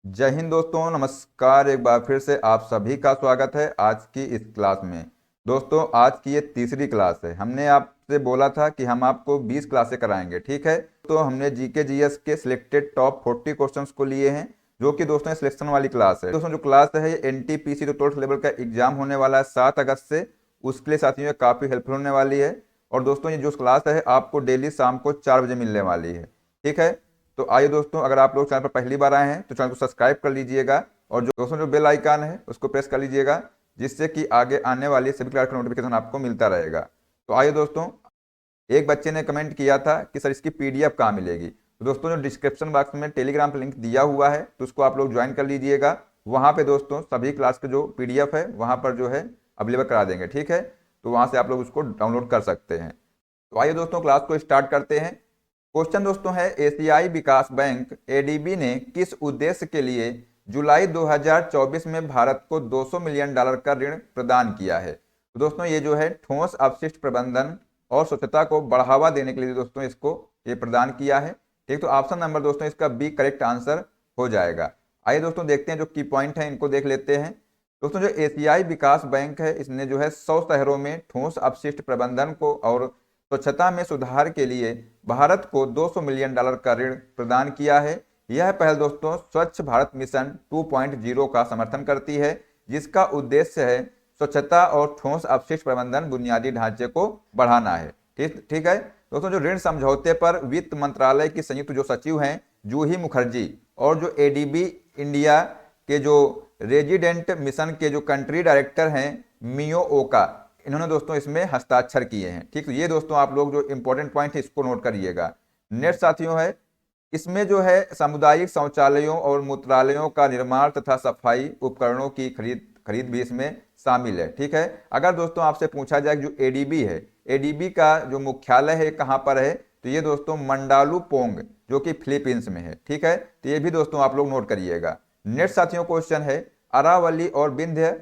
जय हिंद दोस्तों, नमस्कार। एक बार फिर से आप सभी का स्वागत है आज की इस क्लास में। दोस्तों, आज की ये तीसरी क्लास है। हमने आपसे बोला था कि हम आपको 20 क्लासें कराएंगे, ठीक है। तो हमने जीके जीएस के सिलेक्टेड टॉप 40 क्वेश्चंस को लिए हैं, जो कि दोस्तों ये सिलेक्शन वाली क्लास है। दोस्तों, जो क्लास है ये एनटीपीसी जो 12th लेवल का एग्जाम होने वाला है 7 अगस्त से, उसके लिए साथियों ये काफ़ी हेल्पफुल होने वाली है। और दोस्तों, ये जो क्लास है आपको डेली शाम को 4 बजे मिलने वाली है, ठीक है। तो आइए दोस्तों, अगर आप लोग चैनल पर पहली बार आए हैं तो चैनल को सब्सक्राइब कर लीजिएगा, और जो दोस्तों जो बेल आइकन है उसको प्रेस कर लीजिएगा, जिससे कि आगे आने वाली सभी क्लास का नोटिफिकेशन आपको मिलता रहेगा। तो आइए दोस्तों, एक बच्चे ने कमेंट किया था कि सर इसकी पीडीएफ कहाँ मिलेगी। तो दोस्तों, जो डिस्क्रिप्शन बॉक्स में टेलीग्राम पर लिंक दिया हुआ है तो उसको आप लोग ज्वाइन कर लीजिएगा। वहाँ पे दोस्तों सभी क्लास के जो पीडीएफ है वहाँ पर जो है अवेलेबल करा देंगे, ठीक है। तो वहाँ से आप लोग उसको डाउनलोड कर सकते हैं। तो आइए दोस्तों, क्लास को स्टार्ट करते हैं। क्वेश्चन दोस्तों है, एशियाई विकास बैंक एडीबी ने किस उद्देश्य के लिए जुलाई 2024 में भारत को $200 मिलियन का ऋण प्रदान किया है। तो दोस्तों, ये जो है ठोस अपशिष्ट प्रबंधन और स्वच्छता को बढ़ावा देने के लिए दोस्तों इसको ये प्रदान किया है, ठीक। तो ऑप्शन नंबर दोस्तों इसका बी करेक्ट आंसर हो जाएगा। आइए दोस्तों, देखते हैं जो की पॉइंट है इनको देख लेते हैं। दोस्तों, जो एशियाई विकास बैंक है इसने जो है 100 शहरों में ठोस अपशिष्ट प्रबंधन को और स्वच्छता में सुधार के लिए भारत को $200 मिलियन का ऋण प्रदान किया है। यह पहल दोस्तों स्वच्छ भारत मिशन 2.0 का समर्थन करती है, जिसका उद्देश्य है स्वच्छता और ठोस अपशिष्ट प्रबंधन बुनियादी ढांचे को बढ़ाना है, ठीक ठीक है। दोस्तों, जो ऋण समझौते पर वित्त मंत्रालय की संयुक्त जो सचिव हैं जूही मुखर्जी, और जो एडीबी इंडिया के जो रेजिडेंट मिशन के जो कंट्री डायरेक्टर हैं मियो ओका, इन्होंने दोस्तों इसमें हस्ताक्षर किए हैं, ठीक। तो ये दोस्तों आप लोग जो इंपॉर्टेंट पॉइंट है इसको नोट करिएगा। नेक्स्ट साथियों है, इसमें जो है सामुदायिक शौचालयों और मूत्रालयों का निर्माण तथा सफाई उपकरणों की खरीद खरीद भी इसमें शामिल है, ठीक है। अगर दोस्तों आपसे पूछा जाए जो एडीबी है, एडीबी का जो मुख्यालय है कहाँ पर है, तो ये दोस्तों मंडालू पोंग जो कि फिलीपींस में है, ठीक है। तो ये भी दोस्तों आप लोग नोट करिएगा। नेक्स्ट साथियों क्वेश्चन है, अरावली और विंध्य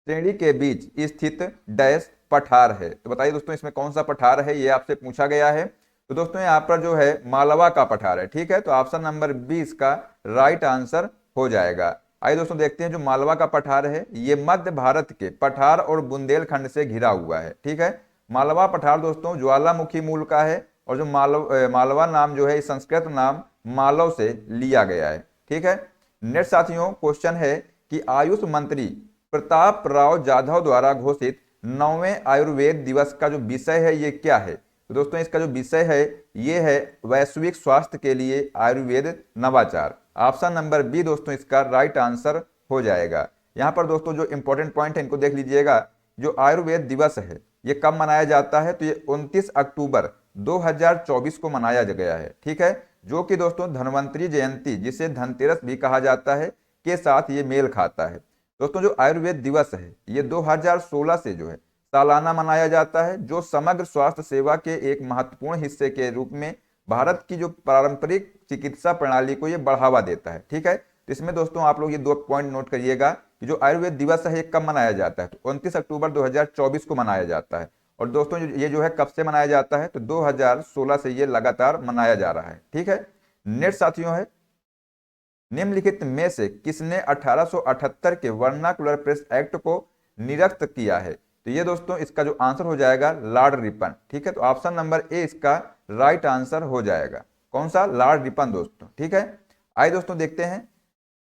श्रेणी के बीच स्थित डैश पठार है। तो बताइए दोस्तों इसमें कौन सा पठार है, ये आपसे पूछा गया है। तो दोस्तों यहाँ पर जो है मालवा का पठार है, ठीक है। तो ऑप्शन नंबर 20 का राइट आंसर हो जाएगा। आइए दोस्तों देखते हैं, जो मालवा का पठार है ये मध्य भारत के पठार और बुंदेलखंड से घिरा हुआ है, ठीक है। मालवा पठार दोस्तों ज्वालामुखी मूल का है, और जो मालवा नाम जो है संस्कृत नाम मालव से लिया गया है, ठीक है। नेक्स्ट साथियों क्वेश्चन है कि आयुष मंत्री प्रताप राव जाधव द्वारा घोषित 9वें आयुर्वेद दिवस का जो विषय है ये क्या है। तो दोस्तों इसका जो विषय है ये है वैश्विक स्वास्थ्य के लिए आयुर्वेद नवाचार। ऑप्शन नंबर बी दोस्तों इसका राइट आंसर हो जाएगा। यहाँ पर दोस्तों जो इंपॉर्टेंट पॉइंट है इनको देख लीजिएगा। जो आयुर्वेद दिवस है ये कब मनाया जाता है, तो ये 29 अक्टूबर 2024 को मनाया गया है, ठीक है। जो कि दोस्तों धन्वंतरी जयंती, जिसे धनतेरस भी कहा जाता है, के साथ ये मेल खाता है। दोस्तों, जो आयुर्वेद दिवस है ये 2016 से जो है सालाना मनाया जाता है, जो समग्र स्वास्थ्य सेवा के एक महत्वपूर्ण हिस्से के रूप में भारत की जो पारंपरिक चिकित्सा प्रणाली को ये बढ़ावा देता है, ठीक है। तो इसमें दोस्तों आप लोग ये दो पॉइंट नोट करिएगा कि जो आयुर्वेद दिवस है ये कब मनाया जाता है, तो 29 अक्टूबर 2024 को मनाया जाता है। और दोस्तों ये जो है कब से मनाया जाता है, तो 2016 से ये लगातार मनाया जा रहा है, ठीक है। नेक्स्ट साथियों है, निम्नलिखित में से किसने 1878 के वर्नाकुलर प्रेस एक्ट को निरस्त किया है। तो ये दोस्तों इसका जो आंसर हो जाएगा लॉर्ड रिपन, ठीक है। तो ऑप्शन नंबर ए इसका राइट आंसर हो जाएगा। कौन सा, लॉर्ड रिपन दोस्तों, ठीक है। आइए दोस्तों देखते हैं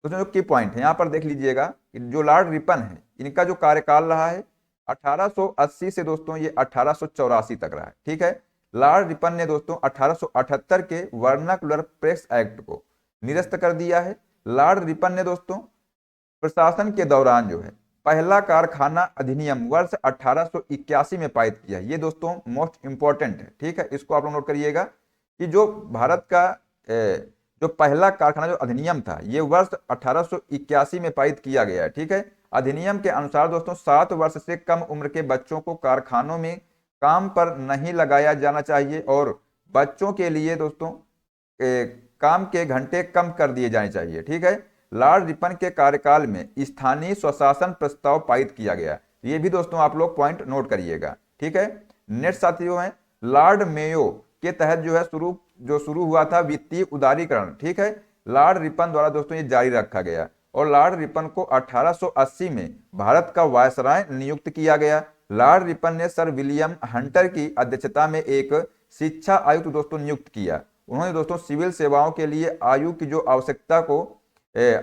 दोस्तों जो की पॉइंट है, यहाँ पर देख लीजिएगा कि जो लॉर्ड रिपन है इनका जो कार्यकाल रहा है 1880 से दोस्तों ये 1884 तक रहा है, ठीक है। लॉर्ड रिपन ने दोस्तों 1878 के वर्नाकुलर प्रेस एक्ट को निरस्त कर दिया है। लॉर्ड रिपन ने दोस्तों प्रशासन के दौरान जो है पहला कारखाना अधिनियम वर्ष 1881 में पारित किया है। ये दोस्तों मोस्ट इंपॉर्टेंट है, ठीक है। इसको आप लोग नोट करिएगा कि जो भारत का जो पहला कारखाना जो अधिनियम था ये वर्ष 1881 में पारित किया गया है, ठीक है। अधिनियम के अनुसार दोस्तों 7 वर्ष से कम उम्र के बच्चों को कारखानों में काम पर नहीं लगाया जाना चाहिए, और बच्चों के लिए दोस्तों काम के घंटे कम कर दिए जाने चाहिए, ठीक है। लॉर्ड रिपन के कार्यकाल में स्थानीय स्वशासन प्रस्ताव पारित किया गया। ये भी दोस्तों आप लोग पॉइंट नोट करिएगा, ठीक है। नेक्स्ट साथियों है, लॉर्ड मेयो के तहत जो है शुरू हुआ था वित्तीय उदारीकरण, ठीक है। लॉर्ड रिपन द्वारा दोस्तों ये जारी रखा गया और लॉर्ड रिपन को 1880 में भारत का वायसराय नियुक्त किया गया। लॉर्ड रिपन ने सर विलियम हंटर की अध्यक्षता में एक शिक्षा आयुक्त दोस्तों नियुक्त किया। उन्होंने दोस्तों सिविल सेवाओं के लिए आयु की जो आवश्यकता को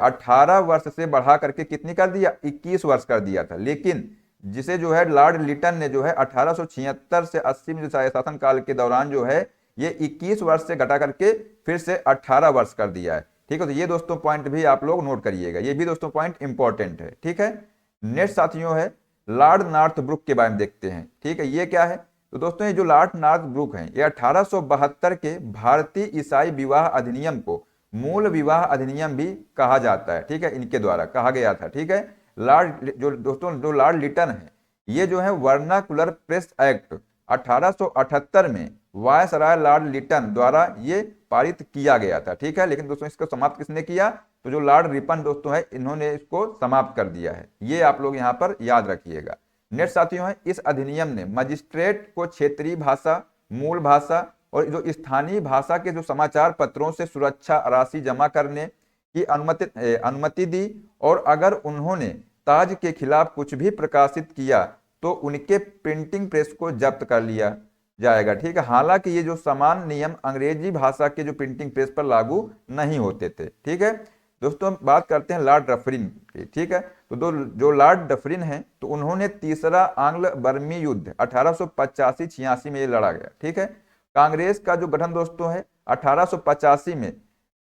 18 वर्ष से बढ़ा करके कितनी कर दिया, 21 वर्ष कर दिया था। लेकिन जिसे जो है लॉर्ड लिटन ने जो है 1876 से 80 में जो शासन काल के दौरान जो है ये 21 वर्ष से घटा करके फिर से 18 वर्ष कर दिया है। ठीक है, तो ये दोस्तों पॉइंट भी आप लोग नोट करिएगा, ये भी दोस्तों पॉइंट इंपॉर्टेंट है। ठीक है, नेक्स्ट साथियों है लॉर्ड नॉर्थब्रुक के बारे में देखते हैं। ठीक है, ये क्या है, तो दोस्तों ये जो लॉर्ड नॉर्थब्रुक है ये 1872 के भारतीय ईसाई विवाह अधिनियम को मूल विवाह अधिनियम भी कहा जाता है। ठीक है, इनके द्वारा कहा गया था। ठीक है, लॉर्ड जो दोस्तों जो लॉर्ड लिटन है ये जो है वर्नाकुलर प्रेस एक्ट 1878 में वायसराय लॉर्ड लिटन द्वारा ये पारित किया गया था। ठीक है, लेकिन दोस्तों इसको समाप्त किसने किया, तो जो लॉर्ड रिपन दोस्तों है इन्होंने इसको समाप्त कर दिया है, ये आप लोग यहाँ पर याद रखिएगा। नेक्स्ट साथियों है इस अधिनियम ने मजिस्ट्रेट को क्षेत्रीय भाषा, मूल भाषा और जो स्थानीय भाषा के जो समाचार पत्रों से सुरक्षा राशि जमा करने की अनुमति दी और अगर उन्होंने ताज के खिलाफ कुछ भी प्रकाशित किया तो उनके प्रिंटिंग प्रेस को जब्त कर लिया जाएगा। ठीक है, हालांकि ये जो समान नियम अंग्रेजी भाषा के जो प्रिंटिंग प्रेस पर लागू नहीं होते थे। ठीक है दोस्तों, बात करते हैं लॉर्ड डफरिन की। ठीक है, तो जो लॉर्ड डफरिन है तो उन्होंने तीसरा आंग्ल बर्मी युद्ध 1885-86 में ये लड़ा गया। ठीक है, कांग्रेस का जो गठन दोस्तों है 1885 में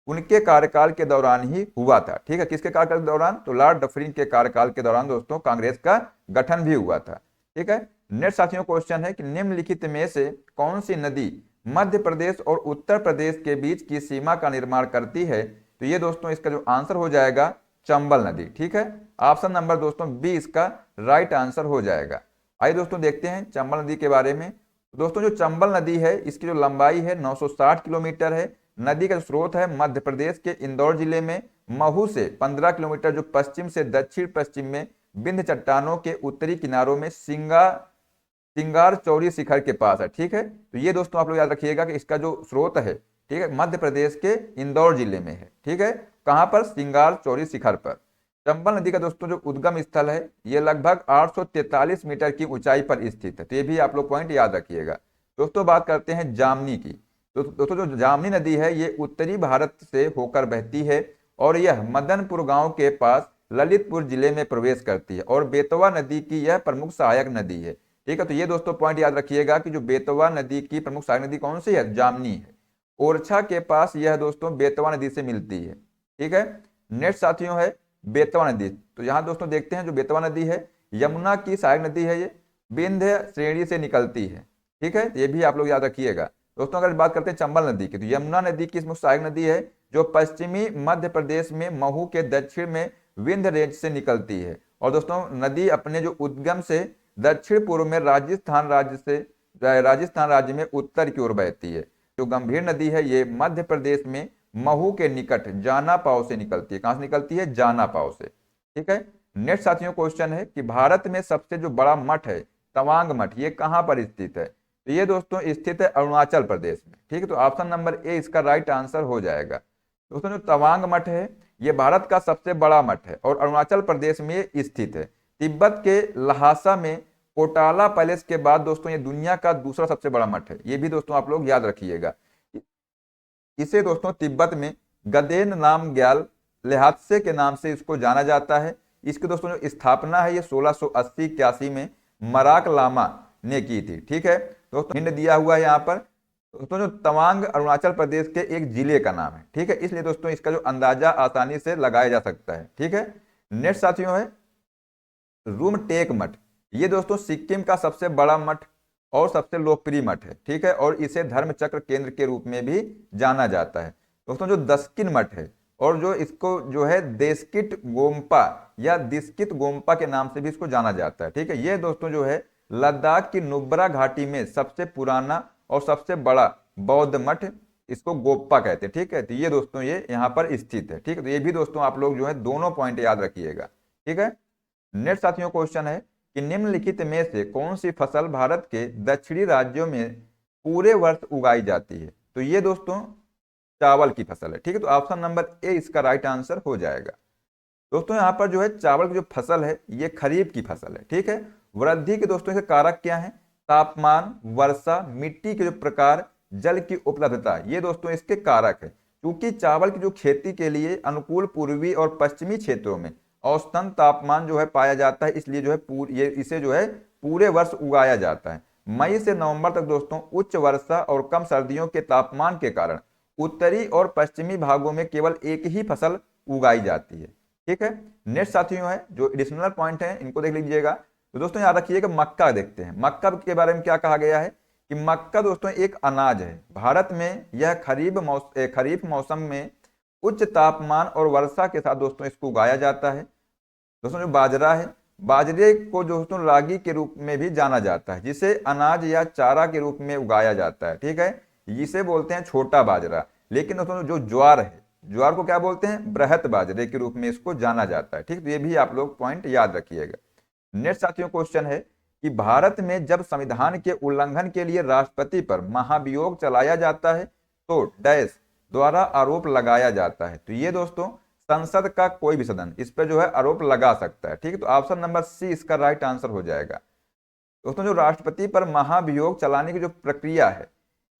उनके कार्यकाल के दौरान ही हुआ था। ठीक है, किसके कार्यकाल के दौरान, तो लॉर्ड डफरिन के कार्यकाल के दौरान दोस्तों कांग्रेस का गठन भी हुआ था। ठीक है, नेक्स्ट साथियों क्वेश्चन है कि निम्नलिखित में से कौन सी नदी मध्य प्रदेश और उत्तर प्रदेश के बीच की सीमा का निर्माण करती है, तो ये दोस्तों इसका जो आंसर हो जाएगा चंबल नदी। ठीक है, ऑप्शन नंबर दोस्तों बी इसका राइट आंसर हो जाएगा। आइए दोस्तों देखते हैं चंबल नदी के बारे में। दोस्तों जो चंबल नदी है इसकी जो लंबाई है 960 किलोमीटर है। नदी का स्रोत है मध्य प्रदेश के इंदौर जिले में महू से 15 किलोमीटर जो पश्चिम से दक्षिण पश्चिम में विंध्य चट्टानों के उत्तरी किनारों में सिंगार चौरी शिखर के पास है। ठीक है, तो ये दोस्तों आप लोग याद रखिएगा कि इसका जो स्रोत है ठीक है मध्य प्रदेश के इंदौर जिले में है। ठीक है, कहां पर, सिंगार चौरी शिखर पर। चंबल नदी का दोस्तों जो उद्गम स्थल है ये लगभग 843 मीटर की ऊंचाई पर स्थित है, तो ये भी आप लोग पॉइंट याद रखिएगा। दोस्तों बात करते हैं जामनी की। तो दोस्तों जो जामनी नदी है ये उत्तरी भारत से होकर बहती है और यह मदनपुर गांव के पास ललितपुर जिले में प्रवेश करती है और बेतवा नदी की यह प्रमुख सहायक नदी है। ठीक है, तो ये दोस्तों पॉइंट याद रखिएगा कि जो बेतवा नदी की प्रमुख सहायक नदी कौन सी है, जामनी है। ओरछा के पास यह दोस्तों बेतवा नदी से मिलती है। ठीक है, नेक्स्ट साथियों है बेतवा नदी। तो यहाँ दोस्तों देखते हैं जो बेतवा नदी है यमुना की सहायक नदी है, ये विंध्य श्रेणी से निकलती है। ठीक है, ये भी आप लोग याद रखिएगा। दोस्तों अगर बात करते हैं चंबल नदी की, तो यमुना नदी की मुख्य सहायक नदी है जो पश्चिमी मध्य प्रदेश में महू के दक्षिण में विंध्य रेंज से निकलती है। और दोस्तों नदी अपने जो उद्गम से दक्षिण पूर्व में राजस्थान राज्य में उत्तर की ओर बहती है। जो गंभीर नदी है ये मध्य प्रदेश में महू के निकट जानापाव से निकलती है। कहां से निकलती है, जानापाव से। ठीक है, नेक्स्ट साथियों क्वेश्चन है कि भारत में सबसे जो बड़ा मठ है तवांग मठ ये कहां पर स्थित है, तो ये दोस्तों स्थित है अरुणाचल प्रदेश में। ठीक है, तो ऑप्शन नंबर ए इसका राइट आंसर हो जाएगा। दोस्तों जो तवांग मठ है ये भारत का सबसे बड़ा मठ है और अरुणाचल प्रदेश में स्थित है। तिब्बत के लहासा में कोटाला पैलेस के बाद दोस्तों ये दुनिया का दूसरा सबसे बड़ा मठ है, ये भी दोस्तों आप लोग याद रखिएगा। इसे दोस्तों तिब्बत में गदेन नाम ग्याल लेहात्से के नाम से इसको जाना जाता है। इसकी दोस्तों जो स्थापना है ये 1680-81 में मराक लामा ने की थी। ठीक है दोस्तों, हिंट दिया हुआ है यहाँ पर। दोस्तों जो तवांग अरुणाचल प्रदेश के एक जिले का नाम है। ठीक है, इसलिए दोस्तों इसका जो अंदाजा आसानी से लगाया जा सकता है। ठीक है, नेक्स्ट साथियों है रूमटेक मठ। ये दोस्तों सिक्किम का सबसे बड़ा मठ और सबसे लोकप्रिय मठ है। ठीक है, और इसे धर्म चक्र केंद्र के रूप में भी जाना जाता है। दोस्तों जो दस्किन मठ है और जो इसको जो है देस्किट गोम्पा या दिस्कित गोम्पा के नाम से भी इसको जाना जाता है। ठीक है, ये दोस्तों जो है लद्दाख की नुब्रा घाटी में सबसे पुराना और सबसे बड़ा बौद्ध मठ, इसको गोप्पा कहते हैं। ठीक है, तो ये दोस्तों ये यहाँ पर स्थित है। ठीक है, तो ये भी दोस्तों आप लोग जो है दोनों पॉइंट याद रखिएगा। ठीक है, नेक्स्ट साथियों क्वेश्चन है कि निम्नलिखित में से कौन सी फसल भारत के दक्षिणी राज्यों में पूरे वर्ष उगाई जाती है, तो ये दोस्तों चावल की फसल है। ठीक है, तो ऑप्शन नंबर ए इसका राइट आंसर हो जाएगा। दोस्तों यहाँ पर जो है चावल की जो फसल है ये खरीफ की फसल है। ठीक है, वृद्धि के दोस्तों इसके कारक क्या है? तापमान, वर्षा, मिट्टी के जो प्रकार, जल की उपलब्धता, ये दोस्तों इसके कारक है। क्योंकि चावल की जो खेती के लिए अनुकूल पूर्वी और पश्चिमी क्षेत्रों में औसतन तापमान जो है पाया जाता है, इसलिए जो है ये इसे जो है पूरे वर्ष उगाया जाता है। मई से नवंबर तक दोस्तों उच्च वर्षा और कम सर्दियों के तापमान के कारण उत्तरी और पश्चिमी भागों में केवल एक ही फसल उगाई जाती है। ठीक है, नेक्स्ट साथियों है जो एडिशनल पॉइंट है इनको देख लीजिएगा। तो दोस्तों याद रखिएगा, मक्का देखते हैं। मक्का के बारे में क्या कहा गया है कि मक्का दोस्तों एक अनाज है। भारत में यह खरीफ मौसम में उच्च तापमान और वर्षा के साथ दोस्तों इसको उगाया जाता है। दोस्तों जो बाजरा है, बाजरे को दोस्तों रागी के रूप में भी जाना जाता है, जिसे अनाज या चारा के रूप में उगाया जाता है। ठीक है, इसे बोलते हैं छोटा बाजरा। लेकिन दोस्तों जो ज्वार है, ज्वार को क्या बोलते हैं? बृहत बाजरे के रूप में इसको जाना जाता है। ठीक, तो ये भी आप लोग पॉइंट याद रखिएगा। नेक्स्ट साथियों क्वेश्चन है कि भारत में जब संविधान के उल्लंघन के लिए राष्ट्रपति पर महाभियोग चलाया जाता है तो डैश द्वारा आरोप लगाया जाता है। तो ये दोस्तों संसद का कोई भी सदन इस पर जो है आरोप लगा सकता है। ठीक है, तो ऑप्शन नंबर सी इसका राइट आंसर हो जाएगा। दोस्तों जो राष्ट्रपति पर महाभियोग चलाने की जो प्रक्रिया है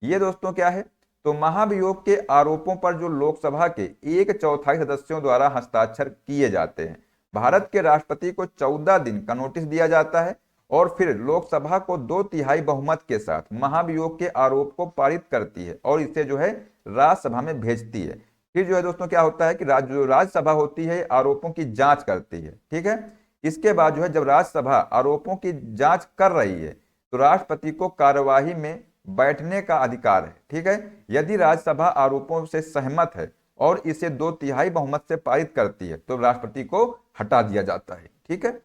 ये दोस्तों क्या है? तो महाभियोग के आरोपों पर जो लोकसभा के 1/4 सदस्यों द्वारा हस्ताक्षर किए जाते हैं। भारत के राष्ट्रपति को 14 दिन का नोटिस दिया जाता है और फिर लोकसभा को 2/3 बहुमत के साथ महाभियोग के आरोप को पारित करती है और इसे जो है राज्यसभा में भेजती है। फिर जो है दोस्तों क्या होता है कि राज्यसभा होती है आरोपों की जांच करती है। ठीक है, इसके बाद जो है जब राज्यसभा आरोपों की जांच कर रही है तो राष्ट्रपति को कार्यवाही में बैठने का अधिकार है। ठीक है, यदि राज्यसभा आरोपों से सहमत है और इसे 2/3 बहुमत से पारित करती है तो राष्ट्रपति को हटा दिया जाता है। ठीक है,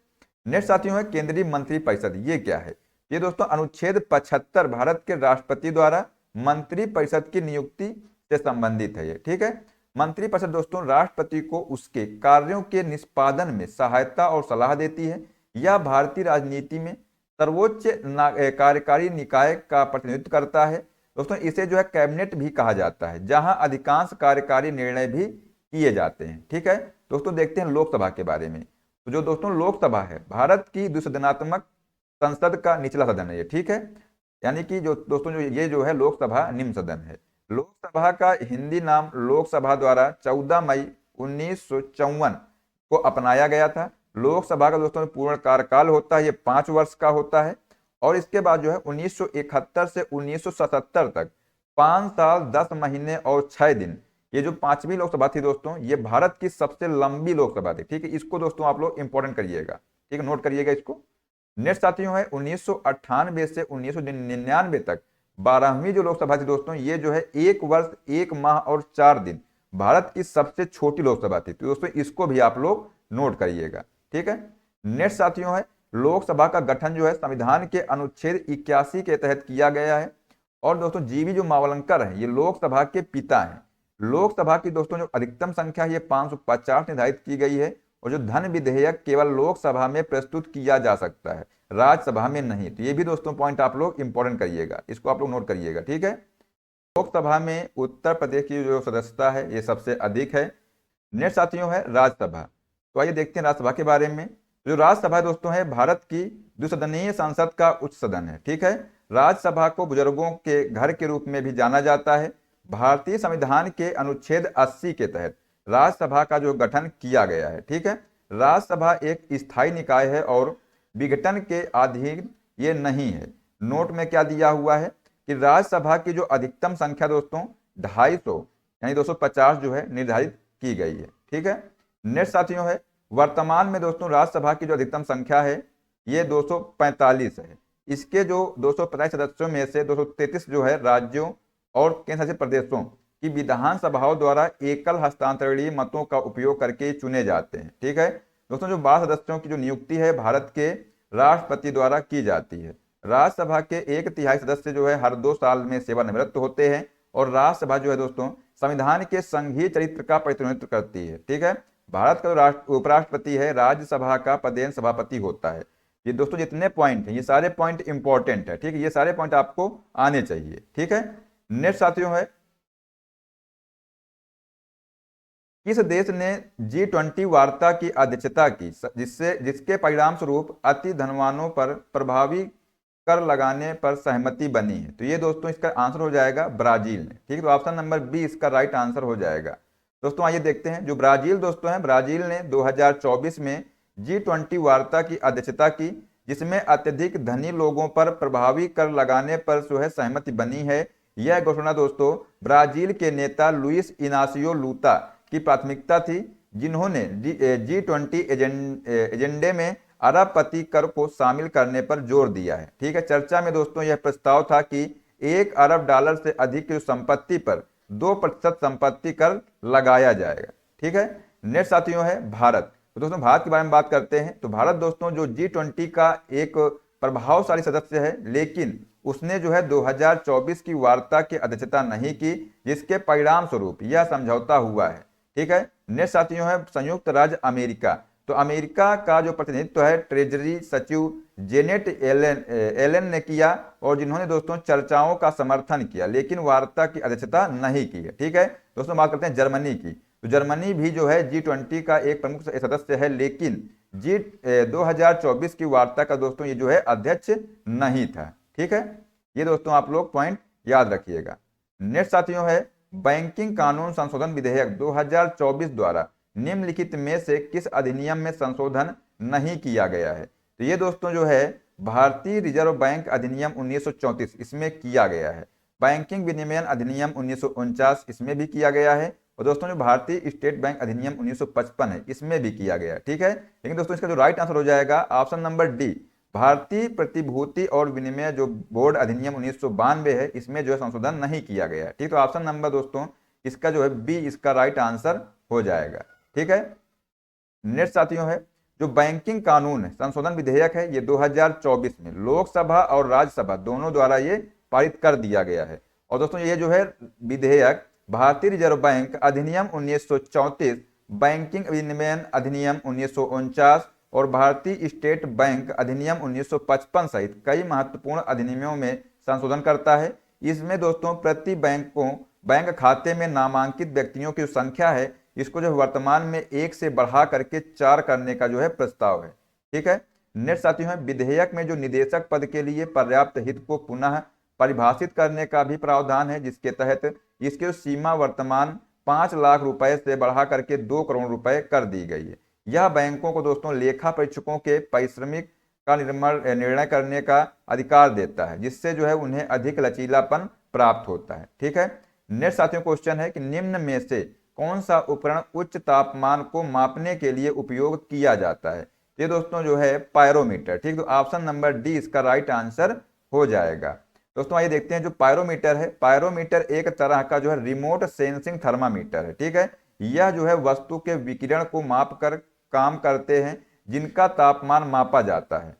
नेक्स्ट साथियों है केंद्रीय मंत्रिपरिषद। ये क्या है? ये दोस्तों अनुच्छेद 75 भारत के राष्ट्रपति द्वारा मंत्रिपरिषद की नियुक्ति से संबंधित है ये। ठीक है, मंत्रिपरिषद दोस्तों राष्ट्रपति को उसके कार्यों के निष्पादन में सहायता और सलाह देती है। यह भारतीय राजनीति में सर्वोच्च कार्यकारी निकाय का प्रतिनिधित्व करता है। दोस्तों इसे जो है कैबिनेट भी कहा जाता है, जहां अधिकांश कार्यकारी निर्णय भी किए जाते हैं। ठीक है, दोस्तों देखते हैं लोकसभा के बारे में। तो जो दोस्तों लोकसभा है भारत की द्विसदनात्मक संसद का निचला सदन है ये। ठीक है, यानी कि जो दोस्तों जो ये जो है लोकसभा निम्न सदन है। लोकसभा का हिंदी नाम लोकसभा द्वारा 14 मई 1954 को अपनाया गया था। लोकसभा का दोस्तों पूर्ण कार्यकाल होता है ये 5 वर्ष का होता है और इसके बाद जो है 1971 से 1977 तक 5 साल 10 महीने और 6 दिन ये जो 5वीं लोकसभा थी दोस्तों ये भारत की सबसे लंबी लोकसभा थी। ठीक है, इसको दोस्तों आप लोग इंपॉर्टेंट करिएगा। ठीक है, नोट करिएगा इसको। नेक्स्ट साथियों है 1998 से 1999 तक 12वीं जो लोकसभा थी दोस्तों ये जो है 1 वर्ष 1 माह और 4 दिन भारत की सबसे छोटी लोकसभा थी। तो दोस्तों इसको भी आप लोग नोट करिएगा। ठीक है, नेक्स्ट साथियों है लोकसभा का गठन जो है संविधान के अनुच्छेद 81 के तहत किया गया है और दोस्तों जीवी जो मावलंकर है ये लोकसभा के पिता हैं। लोकसभा की दोस्तों जो अधिकतम संख्या ये 550 निर्धारित की गई है और जो धन विधेयक केवल लोकसभा में प्रस्तुत किया जा सकता है, राज्यसभा में नहीं। तो ये भी दोस्तों पॉइंट आप लोग इंपॉर्टेंट करिएगा, इसको आप लोग नोट करिएगा। ठीक है, लोकसभा में उत्तर प्रदेश की जो सदस्यता है ये सबसे अधिक है। नेक्स्ट साथियों है राज्यसभा। तो आइए देखते हैं राज्यसभा के बारे में। जो राज्यसभा दोस्तों है भारत की द्विसदनीय संसद का उच्च सदन है। ठीक है, राज्यसभा को बुजुर्गों के घर के रूप में भी जाना जाता है। भारतीय संविधान के अनुच्छेद 80 के तहत राज्यसभा का जो गठन किया गया है। ठीक है, राज्यसभा एक स्थायी निकाय है और विघटन के अधीन ये नहीं है। नोट में क्या दिया हुआ है कि राज्यसभा की जो अधिकतम संख्या दोस्तों 250 यानी 250 जो है निर्धारित की गई है। ठीक है, नेक्स्ट साथियों है वर्तमान में दोस्तों राज्यसभा की जो अधिकतम संख्या है ये 245 है। इसके जो 245 सदस्यों में से 233 जो है राज्यों और केंद्र शासित प्रदेशों की विधानसभाओं द्वारा एकल हस्तांतरणीय मतों का उपयोग करके चुने जाते हैं। ठीक है, दोस्तों जो 12 सदस्यों की जो नियुक्ति है भारत के राष्ट्रपति द्वारा की जाती है। राज्यसभा के 1/3 सदस्य जो है हर 2 साल में सेवानिवृत्त होते हैं और राज्यसभा जो है दोस्तों संविधान के संघीय चरित्र का प्रतिनिधित्व करती है। ठीक है, भारत का जो उपराष्ट्रपति है राज्यसभा का पदेन सभापति होता है। ये दोस्तों जितने पॉइंट हैं ये सारे पॉइंट इंपॉर्टेंट है। ठीक है, ये सारे पॉइंट आपको आने चाहिए। ठीक है, नेक्स्ट साथियों है किस देश ने G20 वार्ता की अध्यक्षता की जिसके परिणाम स्वरूप अति धनवानों पर प्रभावी कर लगाने पर सहमति बनी है? तो ये दोस्तों इसका आंसर हो जाएगा ब्राजील ने। ठीक है, तो ऑप्शन नंबर बी इसका राइट आंसर हो जाएगा। दोस्तों आइए देखते हैं, जो ब्राजील दोस्तों है, ब्राजील ने 2024 में G20 वार्ता की अध्यक्षता की, जिसमें अत्यधिक धनी लोगों पर प्रभावी कर लगाने पर जो है सहमति बनी है। यह घोषणा दोस्तों ब्राजील के नेता लुइस इनासियो लूता की प्राथमिकता थी, जिन्होंने G20 एजेंडे में अरबपति कर को शामिल करने पर जोर दिया है। ठीक है, चर्चा में दोस्तों यह प्रस्ताव था कि $1 अरब से अधिक की संपत्ति पर 2% संपत्ति कर लगाया जाएगा। ठीक है, नेक्स्ट साथियों है भारत। तो दोस्तों भारत के बारे में बात करते हैं। तो भारत दोस्तों जो G20 का एक प्रभावशाली सदस्य है, लेकिन उसने जो है 2024 की वार्ता की अध्यक्षता नहीं की, जिसके परिणाम स्वरूप यह समझौता हुआ है। ठीक है, नेक्स्ट साथियों है संयुक्त राज्य अमेरिका। तो अमेरिका का जो प्रतिनिधित्व है ट्रेजरी सचिव जेनेट एलन ने किया, और जिन्होंने दोस्तों चर्चाओं का समर्थन किया, लेकिन वार्ता की अध्यक्षता नहीं की है। ठीक है, दोस्तों बात करते हैं जर्मनी की। तो जर्मनी भी जो है G20 का एक प्रमुख सदस्य है, लेकिन 2024 की वार्ता का दोस्तों ये जो है अध्यक्ष नहीं था। ठीक है, ये दोस्तों आप लोग पॉइंट याद रखिएगा। नेक्स्ट साथियों है बैंकिंग कानून संशोधन विधेयक 2024 द्वारा निम्नलिखित में से किस अधिनियम में संशोधन नहीं किया गया है? तो ये दोस्तों जो है भारतीय रिजर्व बैंक अधिनियम 1934 इसमें किया गया है। बैंकिंग विनियमन अधिनियम 1949 इसमें भी किया गया है, और दोस्तों जो भारतीय स्टेट बैंक अधिनियम 1955 है इसमें भी किया गया है। ठीक है, लेकिन दोस्तों इसका जो राइट आंसर हो जाएगा ऑप्शन नंबर डी, भारतीय प्रतिभूति और विनिमय जो बोर्ड अधिनियम 1992 है इसमें जो है संशोधन नहीं किया गया है। ठीक, तो ऑप्शन नंबर दोस्तों इसका जो है बी इसका राइट आंसर हो जाएगा। ठीक है, नेक्स्ट साथियों है जो बैंकिंग कानून है संशोधन विधेयक है, ये 2024 में लोकसभा और राज्यसभा दोनों द्वारा ये पारित कर दिया गया है। और दोस्तों ये जो है विधेयक भारतीय रिजर्व बैंक अधिनियम 1934, बैंकिंग विनियमन अधिनियम 1949 और भारतीय स्टेट बैंक अधिनियम 1955 सहित कई महत्वपूर्ण अधिनियमों में संशोधन करता है। इसमें दोस्तों प्रति बैंक खाते में नामांकित व्यक्तियों की संख्या है, इसको जो वर्तमान में 1 से बढ़ा करके 4 करने का जो है प्रस्ताव है। ठीक है, नेक्स्ट साथियों है विधेयक में जो निदेशक पद के लिए पर्याप्त हित को पुनः परिभाषित करने का भी प्रावधान है, जिसके तहत इसकी सीमा वर्तमान 5 लाख रुपए से बढ़ा करके 2 करोड़ रुपए कर दी गई है। यह बैंकों को दोस्तों लेखा परीक्षकों के पारिश्रमिक का निर्णय करने का अधिकार देता है, जिससे जो है उन्हें अधिक लचीलापन प्राप्त होता है। ठीक है, नेक्स्ट साथियों क्वेश्चन है कि निम्न में से कौन सा उपकरण उच्च तापमान को मापने के लिए उपयोग किया जाता है? ये दोस्तों जो है पायरोमीटर। ठीक, तो ऑप्शन नंबर डी इसका राइट आंसर हो जाएगा। दोस्तों आइए देखते हैं जो पायरोमीटर है, पायरोमीटर एक तरह का जो है रिमोट सेंसिंग थर्मामीटर है। ठीक है, यह जो है वस्तु के विकिरण को माप कर काम करते हैं, जिनका तापमान मापा जाता है।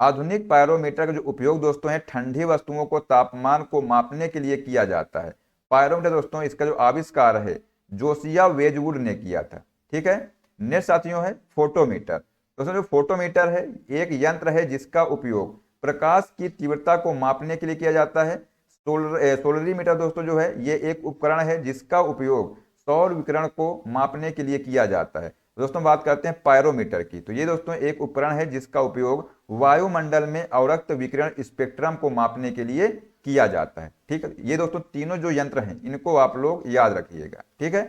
आधुनिक पायरोमीटर का जो उपयोग दोस्तों है ठंडी वस्तुओं को तापमान को मापने के लिए किया जाता है। पायरोमीटर दोस्तों इसका जो आविष्कार है जोसिया वेजवुड ने किया था। ठीक है, नेक्स्ट साथियों है फोटोमीटर। दोस्तों जो फोटोमीटर है एक यंत्र है जिसका उपयोग प्रकाश की तीव्रता को मापने के लिए किया जाता है। सोलरीमीटर दोस्तों जो है ये एक उपकरण है जिसका उपयोग सौर विकिरण को मापने के लिए किया जाता है। दोस्तों बात करते हैं पायरोमीटर की, तो ये दोस्तों एक उपकरण है जिसका उपयोग वायुमंडल में अवरक्त विकिरण स्पेक्ट्रम को मापने के लिए किया जाता है। ठीक है, ये दोस्तों तीनों जो यंत्र हैं इनको आप लोग याद रखिएगा। ठीक है,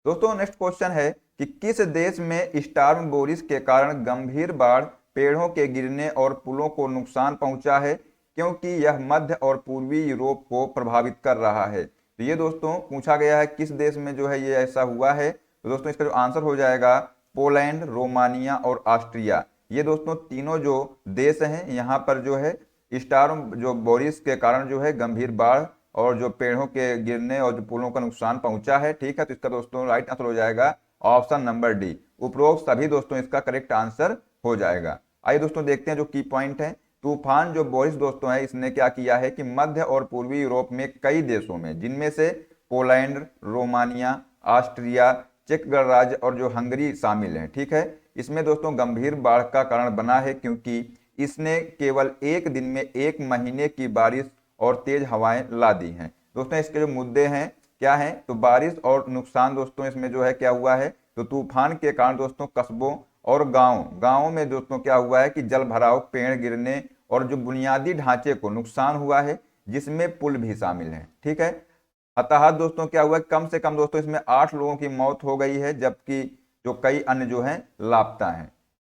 दोस्तों नेक्स्ट क्वेश्चन है कि किस देश में स्टॉर्म बोरिस के कारण गंभीर बाढ़, पेड़ों के गिरने और पुलों को नुकसान पहुंचा है, क्योंकि यह मध्य और पूर्वी यूरोप को प्रभावित कर रहा है? तो ये दोस्तों पूछा गया है किस देश में जो है ये ऐसा हुआ है। तो दोस्तों इसका जो आंसर हो जाएगा पोलैंड, रोमानिया और ऑस्ट्रिया। ये दोस्तों तीनों जो देश हैं यहाँ पर जो है स्टॉर्म जो बोरिस के कारण जो है गंभीर बाढ़ और जो पेड़ों के गिरने और जो पुलों का नुकसान पहुंचा है। ठीक है, तो इसका दोस्तों राइट आंसर हो जाएगा ऑप्शन नंबर डी। उपरोक्त सभी दोस्तों इसका करेक्ट आंसर हो जाएगा। आइए दोस्तों देखते हैं जो की पॉइंट है। तूफान जो बोरिस दोस्तों है इसने क्या किया है कि मध्य और पूर्वी यूरोप में कई देशों में, जिनमें से पोलैंड, रोमानिया, ऑस्ट्रिया, चेक गणराज्य और जो हंगरी शामिल हैं। ठीक है, इसमें दोस्तों गंभीर बाढ़ का कारण बना है, क्योंकि इसने केवल एक दिन में 1 महीने की बारिश और तेज हवाएं ला दी हैं। दोस्तों इसके जो मुद्दे हैं क्या है, तो बारिश और नुकसान दोस्तों इसमें जो है क्या हुआ है, तो तूफान के कारण दोस्तों कस्बों और गांवों में दोस्तों क्या हुआ है कि जल भराव, पेड़ गिरने और जो बुनियादी ढांचे को नुकसान हुआ है, जिसमें पुल भी शामिल है। ठीक है, अतः दोस्तों क्या हुआ, कम से कम दोस्तों इसमें 8 लोगों की मौत हो गई है, जबकि जो कई अन्य जो हैं लापता हैं।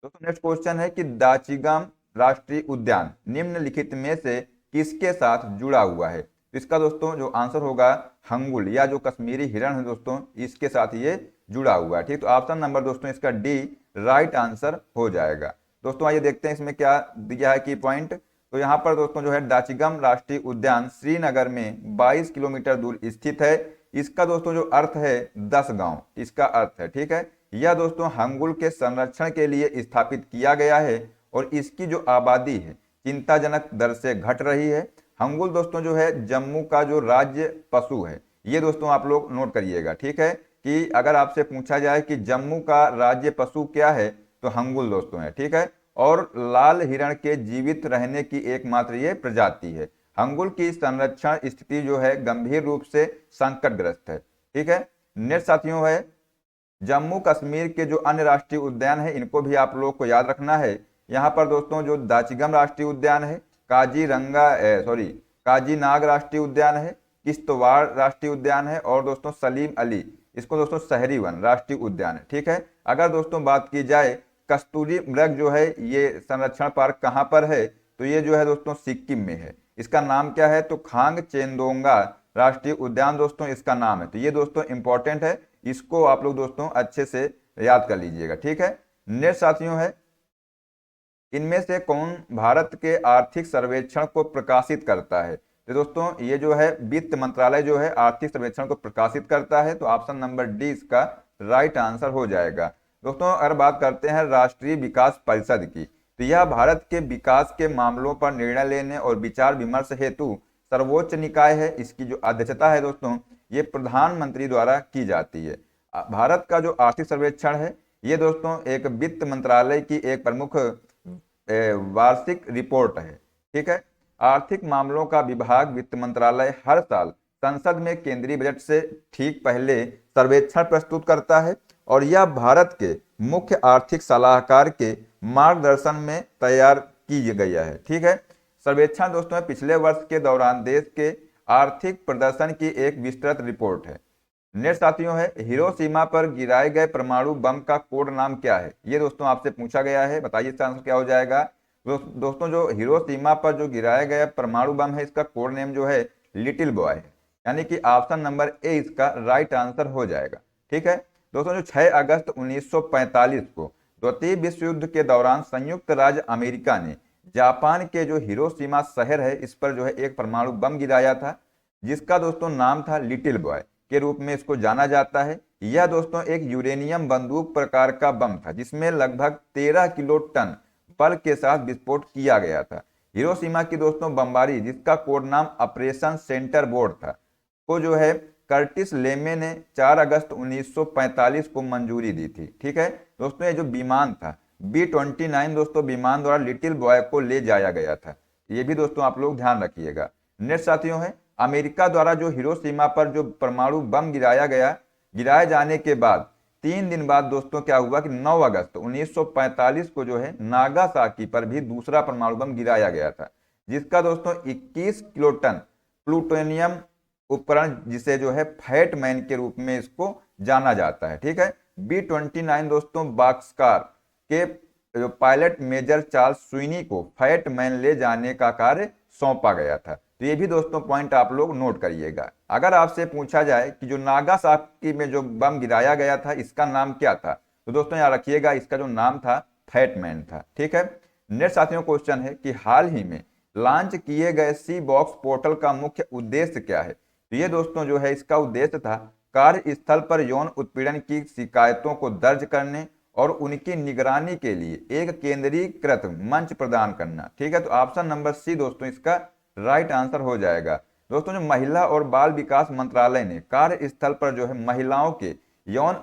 दोस्तों नेक्स्ट क्वेश्चन है कि दाचिगाम राष्ट्रीय उद्यान निम्नलिखित में से किसके साथ जुड़ा हुआ है, तो इसका दोस्तों जो आंसर होगा हंगुल, या जो कश्मीरी हिरण है दोस्तों, इसके साथ ये जुड़ा हुआ है। ठीक, तो ऑप्शन नंबर दोस्तों इसका डी राइट आंसर हो जाएगा। दोस्तों आइए देखते हैं इसमें क्या दिया है की पॉइंट। तो यहाँ पर दोस्तों जो है दाचिगम राष्ट्रीय उद्यान श्रीनगर में 22 किलोमीटर दूर स्थित है। इसका दोस्तों जो अर्थ है 10 गांव, इसका अर्थ है। ठीक है, यह दोस्तों हंगुल के संरक्षण के लिए स्थापित किया गया है और इसकी जो आबादी है चिंताजनक दर से घट रही है। हंगुल दोस्तों जो है जम्मू का जो राज्य पशु है, ये दोस्तों आप लोग नोट करिएगा। ठीक है, कि अगर आपसे पूछा जाए कि जम्मू का राज्य पशु क्या है, तो हंगुल दोस्तों है। ठीक है, और लाल हिरण के जीवित रहने की एकमात्र ये प्रजाति है। हंगुल की संरक्षण स्थिति जो है गंभीर रूप से संकटग्रस्त है। ठीक है, नेक्स्ट साथियों है जम्मू कश्मीर के जो अन्य राष्ट्रीय उद्यान है, इनको भी आप लोग को याद रखना है। यहाँ पर दोस्तों जो दाचिगम राष्ट्रीय उद्यान है, काजीनाग राष्ट्रीय उद्यान है, किश्तवाड़ राष्ट्रीय उद्यान है, और दोस्तों सलीम अली, इसको दोस्तों शहरी वन राष्ट्रीय उद्यान है। ठीक है, अगर दोस्तों बात की जाए कस्तूरी मृग जो है ये संरक्षण पार्क कहाँ पर है, तो ये जो है दोस्तों सिक्किम में है। इसका नाम क्या है, तो खांग चेंदोंगा राष्ट्रीय उद्यान दोस्तों इसका नाम है। तो ये दोस्तों इंपॉर्टेंट है, इसको आप लोग दोस्तों अच्छे से याद कर लीजिएगा। ठीक है, नेक्स्ट साथियों है इनमें से कौन भारत के आर्थिक सर्वेक्षण को प्रकाशित करता है, तो दोस्तों ये जो है वित्त मंत्रालय जो है आर्थिक सर्वेक्षण को प्रकाशित करता है। तो ऑप्शन नंबर डी इसका राइट आंसर हो जाएगा। दोस्तों अगर बात करते हैं राष्ट्रीय विकास परिषद की, तो यह भारत के विकास के मामलों पर निर्णय लेने और विचार विमर्श हेतु सर्वोच्च निकाय है। इसकी जो अध्यक्षता है दोस्तों ये प्रधानमंत्री द्वारा की जाती है। भारत का जो आर्थिक सर्वेक्षण है ये दोस्तों एक वित्त मंत्रालय की एक प्रमुख वार्षिक रिपोर्ट है। ठीक है, आर्थिक मामलों का विभाग वित्त मंत्रालय हर साल संसद में केंद्रीय बजट से ठीक पहले सर्वेक्षण प्रस्तुत करता है और यह भारत के मुख्य आर्थिक सलाहकार के मार्गदर्शन में तैयार की गई है। ठीक है, सर्वेक्षण दोस्तों पिछले वर्ष के दौरान देश के आर्थिक प्रदर्शन की एक विस्तृत रिपोर्ट है। नेक्स्ट साथियों है हिरोशिमा पर गिराए गए परमाणु बम का कोड नाम क्या है, ये दोस्तों आपसे पूछा गया है, बताइए इसका आंसर क्या हो जाएगा। दोस्तों जो हिरोशिमा पर जो गिराया गया परमाणु बम है इसका कोड नेम जो है लिटिल बॉय है, यानी कि ऑप्शन नंबर ए इसका राइट आंसर हो जाएगा। ठीक है दोस्तों, जो 6 अगस्त 1945 को द्वितीय विश्व युद्ध के दौरान संयुक्त राज्य अमेरिका ने जापान के जो हिरोशिमा शहर है इस पर जो है एक परमाणु बम गिराया था, जिसका दोस्तों नाम था लिटिल बॉय के रूप में इसको जाना जाता है। यह दोस्तों एक यूरेनियम बंदूक प्रकार का बम था जिसमें लगभग 13 किलो टन बल के साथ विस्फोट किया गया था। हिरोशिमा की दोस्तों बमबारी, जिसका कोड नाम ऑपरेशन सेंटर बोर्ड था, को जो है कर्टिस लेमे ने 4 अगस्त 1945 को मंजूरी दी थी। ठीक है दोस्तों, ये जो विमान था B-29 दोस्तों विमान द्वारा लिटिल बॉय को ले जाया गया था, ये भी दोस्तों आप लोग ध्यान रखिएगा। नेक्स्ट साथियों है अमेरिका द्वारा जो हिरोशिमा पर जो परमाणु बम गिराए जाने के बाद 3 दिन बाद दोस्तों क्या हुआ कि 9 अगस्त 1945 को जो है नागासाकी पर भी दूसरा परमाणु बम गिराया गया था, जिसका दोस्तों 21 किलो टन प्लूटोनियम उपकरण, जिसे जो है फैट मैन के रूप में इसको जाना जाता है। ठीक है, B-29 दोस्तों बॉक्सकार के जो पायलट मेजर चार्ल्स स्वीनी को फैट मैन ले जाने का कार्य सौंपा गया था। तो ये भी दोस्तों पॉइंट आप लोग नोट करिएगा। अगर आपसे पूछा जाए कि जो नागासाकी में जो बम गिराया गया था इसका नाम क्या था, तो दोस्तों याद रखिएगा इसका जो नाम था फैट मैन था। ठीक है, नेक्स्ट साथियों क्वेश्चन है कि हाल ही में लॉन्च किए गए सी बॉक्स पोर्टल का मुख्य उद्देश्य क्या है, तो ये दोस्तों जो है इसका उद्देश्य था कार्यस्थल पर यौन उत्पीड़न की शिकायतों को दर्ज करने और उनकी निगरानी के लिए एक केंद्रीकृत मंच प्रदान करना। ठीक है, तो ऑप्शन नंबर सी दोस्तों इसका राइट आंसर हो जाएगा। दोस्तों जो महिला और बाल विकास मंत्रालय ने कार्यस्थल पर जो है महिलाओं के यौन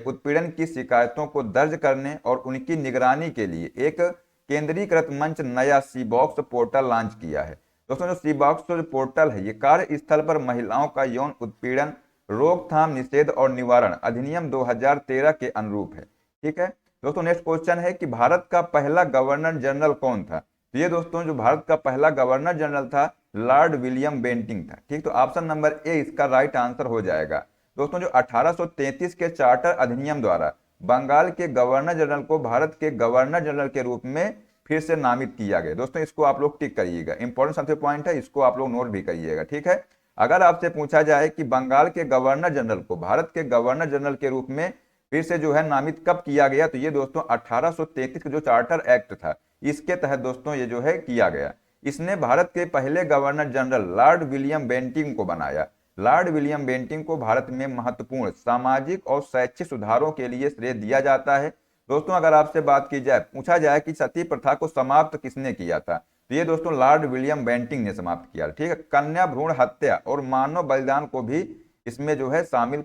उत्पीड़न की शिकायतों को दर्ज करने और उनकी निगरानी के लिए एक केंद्रीकृत मंच नया सी बॉक्स पोर्टल लॉन्च किया है। दोस्तों जो सीबॉक्सो जो पोर्टल है ये कार्यस्थल पर महिलाओं का यौन उत्पीड़न रोकथाम निषेध और निवारण अधिनियम 2013 के अनुरूप है। ठीक है दोस्तों, नेक्स्ट क्वेश्चन है कि भारत का पहला गवर्नर जनरल कौन था। तो ये दोस्तों जो भारत का पहला गवर्नर जनरल था लॉर्ड विलियम बेंटिंग था। ठीक, तो ऑप्शन नंबर ए इसका राइट आंसर हो जाएगा। दोस्तों जो 1833 के चार्टर अधिनियम द्वारा बंगाल के गवर्नर जनरल को भारत के गवर्नर जनरल के रूप में फिर से नामित किया गया। दोस्तों इसको आप लोग टिक करिएगा, इंपॉर्टेंट सबसे पॉइंट है, इसको आप लोग नोट भी करिएगा। ठीक है, अगर आपसे पूछा जाए कि बंगाल के गवर्नर जनरल को भारत के गवर्नर जनरल के रूप में फिर से जो है नामित कब किया गया, तो ये दोस्तों 1833 का जो चार्टर एक्ट था इसके तहत दोस्तों ये जो है किया गया। इसने भारत के पहले governor general Lord William Bentinck को बनाया। लॉर्ड विलियम बेंटिंग को भारत में महत्वपूर्ण सामाजिक और शैक्षिक सुधारों के लिए श्रेय दिया जाता है। दोस्तों अगर आपसे बात की जाए, पूछा जाए कि सती प्रथा को समाप्त किसने किया था, तो ये दोस्तों लॉर्ड विलियम बेंटिंग ने समाप्त किया। ठीक है, कन्या भ्रूण हत्या और मानव बलिदान को भी इसमें जो है शामिल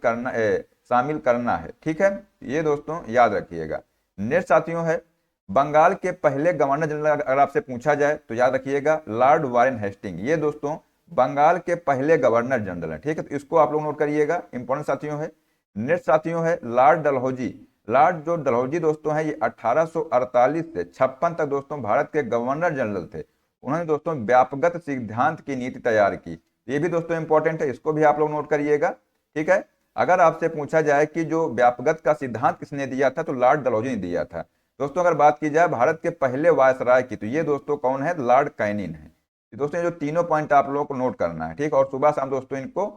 करना है। ठीक है, ये दोस्तों याद रखिएगा। नेक्स्ट साथियों है बंगाल के पहले गवर्नर जनरल, अगर आपसे पूछा जाए तो याद रखिएगा लॉर्ड वारेन हेस्टिंग। ये दोस्तों बंगाल के पहले गवर्नर जनरल है। ठीक है, तो इसको आप लोग नोट करिएगा, इंपॉर्टेंट साथियों है। नेक्स्ट साथियों है लॉर्ड डलहौजी। लॉर्ड जो डलहौजी दोस्तों है ये 1848 से 56 तक दोस्तों भारत के गवर्नर जनरल थे। उन्होंने दोस्तों व्यापकगत सिद्धांत की नीति तैयार की। ये भी दोस्तों इंपॉर्टेंट है, इसको भी आप लोग नोट करिएगा। ठीक है, अगर आपसे पूछा जाए कि जो व्यापकगत का सिद्धांत किसने दिया था, तो लॉर्ड डलहौजी ने दिया था। दोस्तों अगर बात की जाए भारत के पहले वायसराय की, तो ये दोस्तों कौन है, लॉर्ड कैनिंग है। दोस्तों ये जो तीनों पॉइंट आप लोगों को नोट करना है। ठीक, और सुबह शाम दोस्तों इनको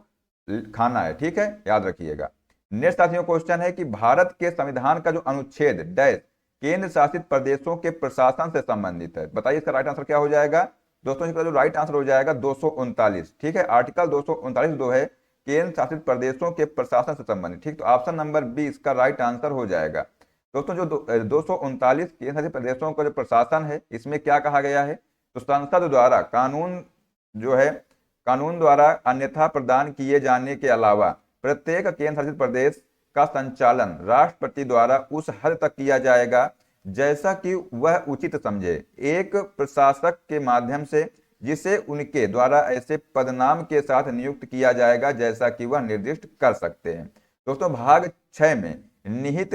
खाना है। ठीक है, याद रखिएगा। नेक्स्ट साथियों क्वेश्चन है कि भारत के संविधान का जो अनुच्छेद डैश केंद्र शासित प्रदेशों के प्रशासन से संबंधित है, बताइए इसका राइट आंसर क्या हो जाएगा। दोस्तों इसका जो राइट आंसर हो जाएगा 239। ठीक है, आर्टिकल 239 जो है केंद्र शासित प्रदेशों के प्रशासन से संबंधित। ठीक, तो ऑप्शन नंबर बी इसका राइट आंसर हो जाएगा। दोस्तों जो 239 केंद्र शासित प्रदेशों का जो प्रशासन है इसमें क्या कहा गया है, तो संसद द्वारा कानून द्वारा अन्यथा प्रदान किए जाने के अलावा प्रत्येक केंद्र शासित प्रदेश का संचालन राष्ट्रपति द्वारा उस हद तक किया जाएगा जैसा कि वह उचित समझे, एक प्रशासक के माध्यम से जिसे उनके द्वारा ऐसे पदनाम के साथ नियुक्त किया जाएगा जैसा कि वह निर्दिष्ट कर सकते हैं। दोस्तों भाग 6 में निहित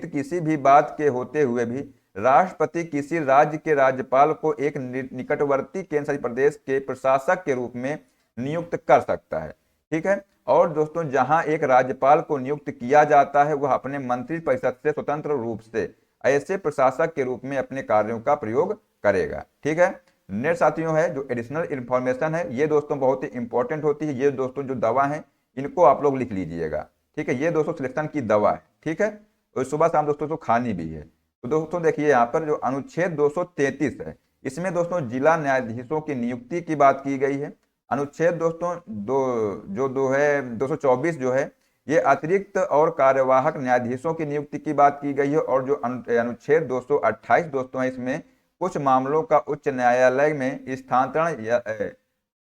किसी भी बात के होते हुए भी राष्ट्रपति किसी राज्य के राज्यपाल को एक निकटवर्ती केंद्र शासित प्रदेश के प्रशासक के रूप में नियुक्त कर सकता है। ठीक है, और दोस्तों जहां एक राज्यपाल को नियुक्त किया जाता है वह अपने मंत्रिपरिषद से स्वतंत्र रूप से ऐसे प्रशासक के रूप में अपने कार्यों का प्रयोग करेगा। ठीक है, नेक्स्ट साथियों है जो एडिशनल इंफॉर्मेशन है, ये दोस्तों बहुत ही इंपॉर्टेंट होती है। ये दोस्तों जो दवा है इनको आप लोग लिख लीजिएगा। ठीक है, ये दोस्तों सिलेक्शन की दवा है। ठीक है, और सुबह शाम दोस्तों तो खानी भी है। तो दोस्तों देखिए यहाँ पर जो अनुच्छेद 233 है इसमें दोस्तों जिला न्यायाधीशों की नियुक्ति की बात की गई है। अनुच्छेद दोस्तों 224 जो है ये अतिरिक्त और कार्यवाहक न्यायाधीशों की नियुक्ति की बात की गई है। और जो अनुच्छेद 228 दोस्तों है इसमें कुछ मामलों का उच्च न्यायालय में स्थानांतरण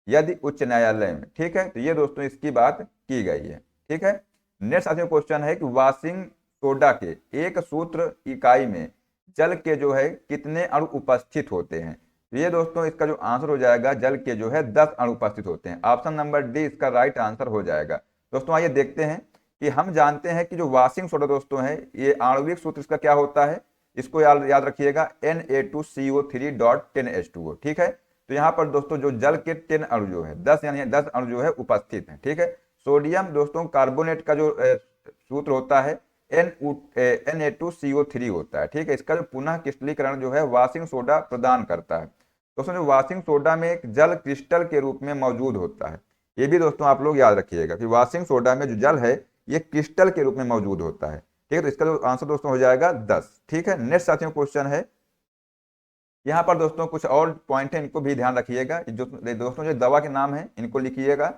यदि उच्च न्यायालय में। ठीक है, तो ये दोस्तों इसकी बात की गई है। ठीक है, नेक्स्ट साथियों क्वेश्चन है कि वाशिंग सोडा के एक सूत्र इकाई में जल के जो है कितने अणु उपस्थित होते हैं, तो ये दोस्तों इसका जो आंसर हो जाएगा जल के जो है 10 अणु उपस्थित होते हैं। ऑप्शन नंबर डी इसका राइट आंसर हो जाएगा। दोस्तों आइए देखते हैं कि हम जानते हैं कि जो वाशिंग सोडा दोस्तों है ये आणविक सूत्र इसका क्या होता है, इसको याद रखिएगा Na2CO3.10H2O। ठीक है, तो यहाँ पर दोस्तों जो जल के 10 अणु जो है 10 यानी 10 अणु जो है उपस्थित है। ठीक है, सोडियम दोस्तों कार्बोनेट का जो सूत्र होता है Na2CO3 होता है। ठीक है, इसका जो पुनः क्रिस्टलीकरण जो है वाशिंग सोडा प्रदान करता है। दोस्तों जो वाशिंग सोडा में एक जल क्रिस्टल के रूप में मौजूद होता है, ये भी दोस्तों आप लोग याद रखिएगा कि वाशिंग सोडा में जो जल है ये क्रिस्टल के रूप में मौजूद होता है। ठीक है, तो इसका जो आंसर दोस्तों हो जाएगा 10। ठीक है, नेक्स्ट साथियों क्वेश्चन है, यहाँ पर दोस्तों कुछ और पॉइंट है इनको भी ध्यान रखिएगा। दोस्तों जो दवा के नाम है इनको लिखिएगा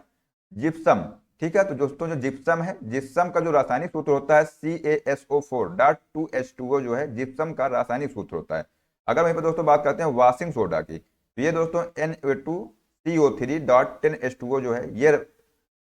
जिप्सम। ठीक है, तो दोस्तों जो जिप्सम है, जिप्सम का जो रासायनिक सूत्र होता है CaSO4.2H2O जो है जिप्सम का रासायनिक सूत्र होता है। अगर वहीं पर दोस्तों बात करते हैं वाशिंग सोडा की, तो ये दोस्तों Na2CO3.10H2O जो है ये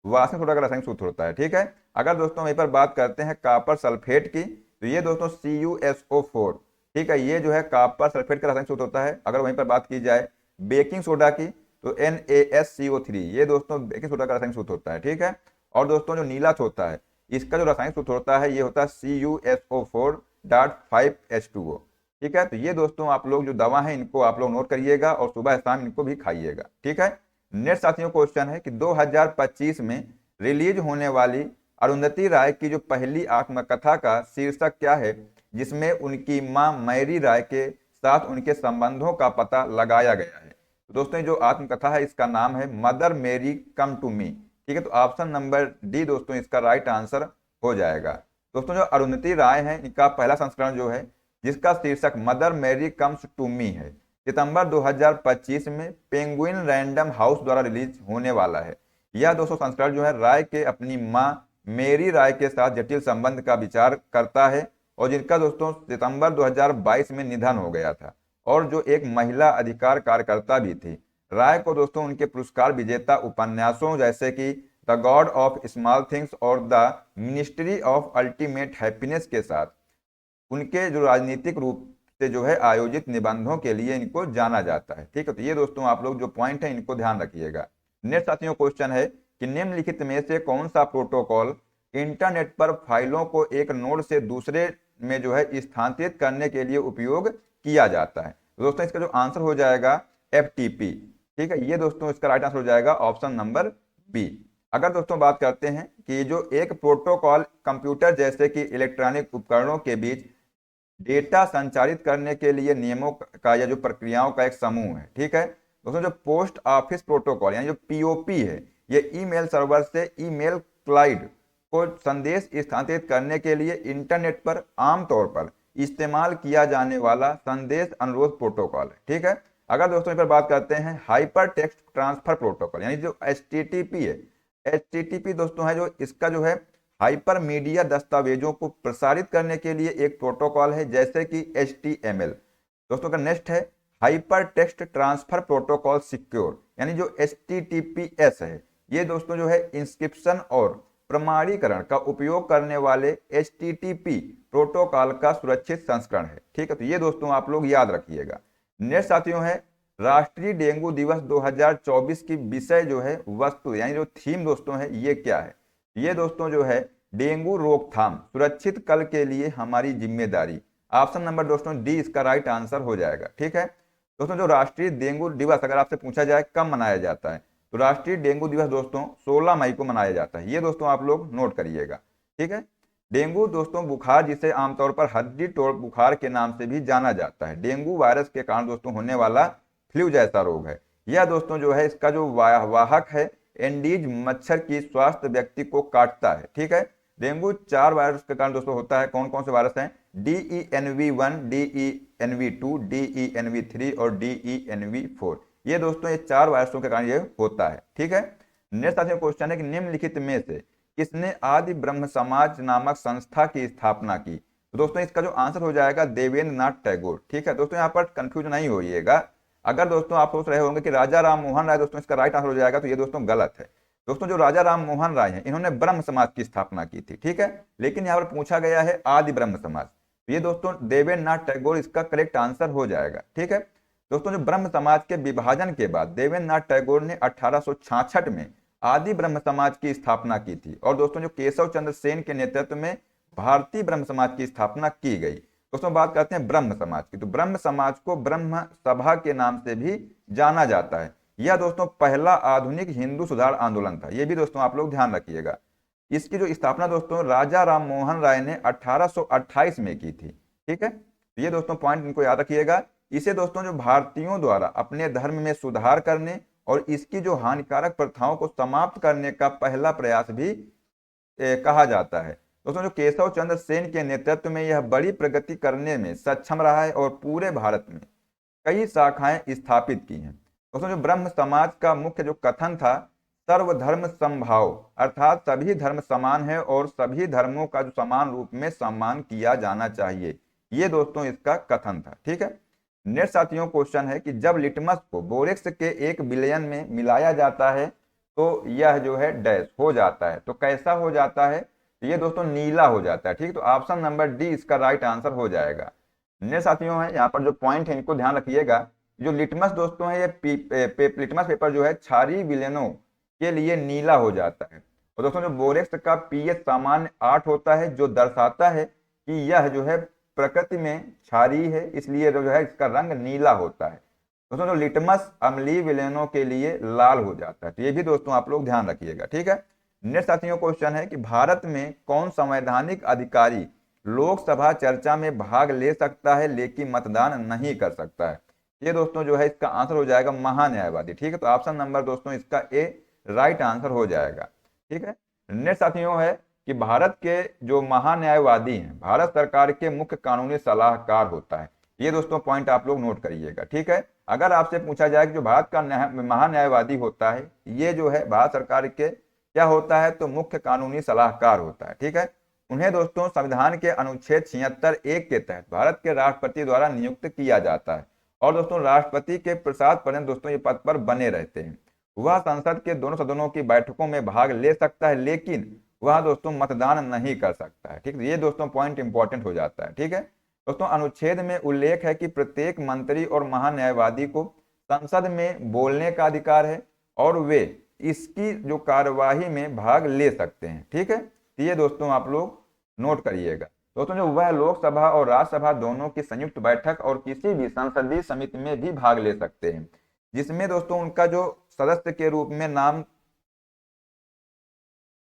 वाशिंग सोडा का रासायनिक सूत्र होता है। ठीक है, अगर दोस्तों वहीं पर बात करते हैं कॉपर सल्फेट की, तो ये दोस्तों CuSO4। ठीक है, ये जो है कॉपर सल्फेट का रासायनिक सूत्र होता है। अगर वहीं पर बात की जाए बेकिंग सोडा की, तो NaSCO3, ये दोस्तों बेकिंग सोडा का रासायनिक सूत्र होता है, ठीक है। और दोस्तों जो नीला होता है, इसका जो रासायनिक सूत्र होता है ये होता है CuSO4.5H2O, ठीक है। तो ये दोस्तों आप लोग जो दवा है इनको आप लोग नोट करिएगा और सुबह शाम इनको भी खाइएगा, ठीक है। नेक्स्ट साथियों क्वेश्चन है कि 2025 में रिलीज होने वाली अरुंधति राय की जो पहली आत्मकथा का शीर्षक क्या है, जिसमें उनकी मां मैरी राय के साथ उनके संबंधों का पता लगाया गया है। तो दोस्तों जो आत्मकथा है इसका नाम है मदर मेरी कम टू मी, ठीक है। तो ऑप्शन नंबर डी दोस्तों इसका राइट आंसर हो जाएगा। दोस्तों जो अरुंधति राय है इनका पहला संस्करण जो है जिसका शीर्षक मदर मेरी कम्स टू मी है, सितंबर 2025 में पेंगुइन रैंडम हाउस द्वारा रिलीज होने वाला है। यह दोस्तों संस्करण जो है राय के अपनी मां मेरी राय के साथ जटिल संबंध का विचार करता है और जिनका दोस्तों सितंबर 2022 में निधन हो गया था और जो एक महिला अधिकार कार्यकर्ता भी थी। राय को दोस्तों उनके पुरस्कार विजेता उपन्यासों जैसे कि The God of Small Things और The Ministry of Ultimate Happiness के साथ उनके जो राजनीतिक रूप से जो है आयोजित निबंधों के लिए इनको जाना जाता है, ठीक है। तो ये दोस्तों आप लोग जो पॉइंट है इनको ध्यान रखिएगा। नेक्स्ट साथियों क्वेश्चन है कि निम्नलिखित में से कौन सा प्रोटोकॉल इंटरनेट पर फाइलों को एक नोड से दूसरे में जो है स्थानांतरित करने के लिए उपयोग किया जाता है। तो दोस्तों इसका जो आंसर हो जाएगा FTP, ठीक है। ये दोस्तों इसका राइट आंसर हो जाएगा ऑप्शन नंबर बी। अगर दोस्तों बात करते हैं कि जो एक प्रोटोकॉल कंप्यूटर जैसे कि इलेक्ट्रॉनिक उपकरणों के बीच डेटा संचारित करने के लिए नियमों का या जो प्रक्रियाओं का एक समूह है, ठीक है। दोस्तों जो पोस्ट ऑफिस प्रोटोकॉल यानी जो POP है, ये ईमेल सर्वर से ईमेल क्लाइंट को संदेश स्थानांतरित करने के लिए इंटरनेट पर आमतौर पर इस्तेमाल किया जाने वाला संदेश अनुरोध प्रोटोकॉल है, ठीक है। अगर दोस्तों इस पर बात करते हैं हाइपर टेक्स्ट ट्रांसफर प्रोटोकॉल यानी जो HTTP है, HTTP दोस्तों है जो इसका जो है हाइपर मीडिया दस्तावेजों को प्रसारित करने के लिए एक प्रोटोकॉल है जैसे कि HTML। दोस्तों का नेक्स्ट है hyper text transfer protocol secure यानी जो HTTPS है, ये दोस्तों जो है इंस्क्रिप्शन और प्रमाणीकरण का उपयोग करने वाले HTTP प्रोटोकॉल का सुरक्षित संस्करण है, ठीक है। तो ये दोस्तों आप लोग याद रखिएगा। नेक्स्ट साथियों है राष्ट्रीय डेंगू दिवस 2024 की विषय जो है वस्तु यानी जो थीम दोस्तों है ये क्या है। ये दोस्तों जो है डेंगू रोकथाम सुरक्षित कल के लिए हमारी जिम्मेदारी, ऑप्शन नंबर दोस्तों डी इसका राइट आंसर हो जाएगा, ठीक है। दोस्तों जो राष्ट्रीय डेंगू दिवस अगर आपसे पूछा जाए कब मनाया जाता है, तो राष्ट्रीय डेंगू दिवस दोस्तों 16 मई को मनाया जाता है। ये दोस्तों आप लोग नोट करिएगा, ठीक है। डेंगू दोस्तों बुखार जिसे आमतौर पर हड्डी तोड़ बुखार के नाम से भी जाना जाता है, डेंगू वायरस के कारण दोस्तों होने वाला फ्लू जैसा रोग है। यह दोस्तों जो है इसका जो वाहक है एंडीज मच्छर की स्वास्थ्य व्यक्ति को काटता है, ठीक है। डेंगू 4 वायरस के कारण दोस्तों होता है। कौन कौन से वायरस हैं? DENV1, DENV2, DENV3 और DENV4। ये दोस्तों ये 4 वायरसों के कारण ये होता है, ठीक है। नेक्स्ट साथियों क्वेश्चन है कि निम्नलिखित में से किसने आदि ब्रह्म समाज नामक संस्था की स्थापना की। तो दोस्तों इसका जो आंसर हो जाएगा देवेंद्र नाथ टैगोर, ठीक है। दोस्तों यहाँ पर कंफ्यूजन नहीं होइएगा। अगर दोस्तों आप सोच रहे होंगे कि राजा राम मोहन राय दोस्तों इसका राइट आंसर हो जाएगा, तो ये दोस्तों गलत है। दोस्तों जो राजा राम मोहन राय हैं इन्होंने ब्रह्म समाज की स्थापना की थी, ठीक है। लेकिन यहाँ पर पूछा गया है आदि ब्रह्म समाज, तो ये दोस्तों देवेंद्र नाथ टैगोर इसका करेक्ट आंसर हो जाएगा, ठीक है। दोस्तों जो ब्रह्म समाज के विभाजन के बाद देवेंद्र नाथ टैगोर ने 1866 में आदि ब्रह्म समाज की स्थापना की थी और दोस्तों जो केशव चंद्र सेन के नेतृत्व में भारतीय ब्रह्म समाज की स्थापना की गई। दोस्तों बात करते हैं ब्रह्म समाज की, तो ब्रह्म समाज को ब्रह्म सभा के नाम से भी जाना जाता है। यह दोस्तों पहला आधुनिक हिंदू सुधार आंदोलन था, यह भी दोस्तों आप लोग ध्यान रखिएगा। इसकी जो स्थापना दोस्तों राजा राम मोहन राय ने 1828 में की थी, ठीक है। तो ये दोस्तों पॉइंट इनको याद रखिएगा। इसे दोस्तों जो भारतीयों द्वारा अपने धर्म में सुधार करने और इसकी जो हानिकारक प्रथाओं को समाप्त करने का पहला प्रयास भी कहा जाता है। दोस्तों जो केशव चंद्र सेन के नेतृत्व में यह बड़ी प्रगति करने में सक्षम रहा है और पूरे भारत में कई शाखाएं स्थापित की हैं। दोस्तों जो ब्रह्म समाज का मुख्य जो कथन था सर्वधर्म समभाव, अर्थात सभी धर्म समान है और सभी धर्मों का जो समान रूप में सम्मान किया जाना चाहिए, ये दोस्तों इसका कथन था, ठीक है। नेक्स्ट साथियों क्वेश्चन है कि जब लिटमस को बोरेक्स के 1 विलयन में मिलाया जाता है तो यह जो है डैश हो जाता है, तो कैसा हो जाता है? ये दोस्तों नीला हो जाता है, ठीक। तो ऑप्शन नंबर डी इसका राइट आंसर हो जाएगा। नेक्स्ट साथियों है यहाँ पर जो पॉइंट है इनको ध्यान रखिएगा जो लिटमस दोस्तों है, ये लिटमस पेपर जो है क्षारीय विलयनों के लिए नीला हो जाता है। और दोस्तों जो बोरेक्स का पीएच सामान्य 8 होता है, जो दर्शाता है कि यह जो है प्रकृति में क्षारीय है, इसलिए जो है इसका रंग नीला होता है। दोस्तों जो लिटमस अम्लीय विलयनों के लिए लाल हो जाता है। तो ये भी दोस्तों आप लोग ध्यान रखिएगा, ठीक है। नेक्स्ट साथियों क्वेश्चन है कि भारत में कौन संवैधानिक अधिकारी लोकसभा चर्चा में भाग ले सकता है लेकिन मतदान नहीं कर सकता है? ये दोस्तों जो है इसका आंसर हो जाएगा महान्यायवादी, ठीक है। तो ऑप्शन नंबर दोस्तों इसका ए राइट आंसर हो जाएगा, ठीक है। नेक्स्ट साथियों है कि भारत के जो महान्यायवादी हैं भारत सरकार के मुख्य कानूनी सलाहकार होता है। ये दोस्तों पॉइंट आप लोग नोट करिएगा, ठीक है। अगर आपसे पूछा जाए कि जो भारत का महान्यायवादी होता है ये जो है भारत सरकार के क्या होता है, तो मुख्य कानूनी सलाहकार होता है, ठीक है। उन्हें दोस्तों संविधान के अनुच्छेद 76(1) के तहत भारत के राष्ट्रपति द्वारा नियुक्त किया जाता है। और दोस्तों राष्ट्रपति के प्रसाद पर्यंत दोस्तों ये पद पर बने रहते हैं। वह संसद के दोनों सदनों की बैठकों में भाग ले सकता है लेकिन वह दोस्तों मतदान नहीं कर सकता है, ठीक है। ये दोस्तों पॉइंट इंपॉर्टेंट हो जाता है, ठीक है। दोस्तों अनुच्छेद में उल्लेख है कि प्रत्येक मंत्री और महान्यायवादी को संसद में बोलने का अधिकार है और वे इसकी जो कार्यवाही में भाग ले सकते हैं, ठीक है। तो ये दोस्तों आप लोग नोट करिएगा। दोस्तों जो वह लोकसभा और राज्यसभा दोनों की संयुक्त बैठक और किसी भी संसदीय समिति में भी भाग ले सकते हैं जिसमें दोस्तों उनका जो सदस्य के रूप में नाम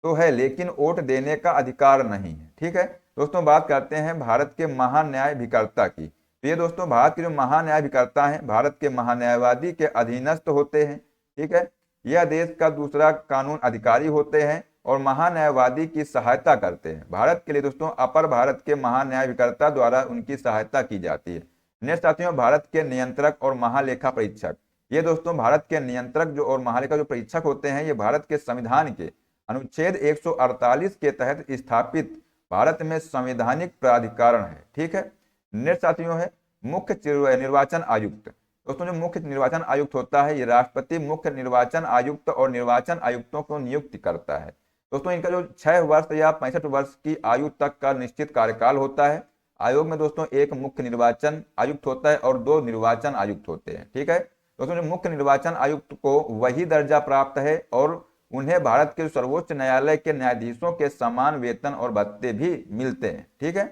तो है लेकिन वोट देने का अधिकार नहीं है, ठीक है। दोस्तों बात करते हैं भारत के महान्यायाधिकर्ता की। तो ये दोस्तों भारत के जो महान्यायाधिकर्ता हैं भारत के महान्यायवादी के अधीनस्थ होते हैं, ठीक है। यह देश का दूसरा कानून अधिकारी होते हैं और महान्यायवादी की सहायता करते हैं। भारत के लिए दोस्तों अपर भारत के महान्यायाधिकर्ता द्वारा उनकी सहायता की जाती है। नेक्स्ट साथियों भारत के नियंत्रक और महालेखा परीक्षक। ये दोस्तों भारत के नियंत्रक जो और महालेखा जो परीक्षक होते हैं ये भारत के संविधान के अनुच्छेद 148 के तहत स्थापित भारत में संवैधानिक प्राधिकरण है, ठीक है। नेक्स्ट साथियों है मुख्य निर्वाचन आयुक्त। दोस्तों जो मुख्य निर्वाचन आयुक्त होता है ये राष्ट्रपति मुख्य निर्वाचन आयुक्त और निर्वाचन आयुक्तों को नियुक्त करता है। दोस्तों इनका जो 6 वर्ष या 65 वर्ष की आयु तक का निश्चित कार्यकाल होता है। आयोग में दोस्तों एक मुख्य निर्वाचन आयुक्त होता है और 2 निर्वाचन आयुक्त होते हैं, ठीक है। दोस्तों जो मुख्य निर्वाचन आयुक्त को वही दर्जा प्राप्त है और उन्हें भारत के सर्वोच्च न्यायालय के न्यायाधीशों के समान वेतन और भत्ते भी मिलते हैं, ठीक है।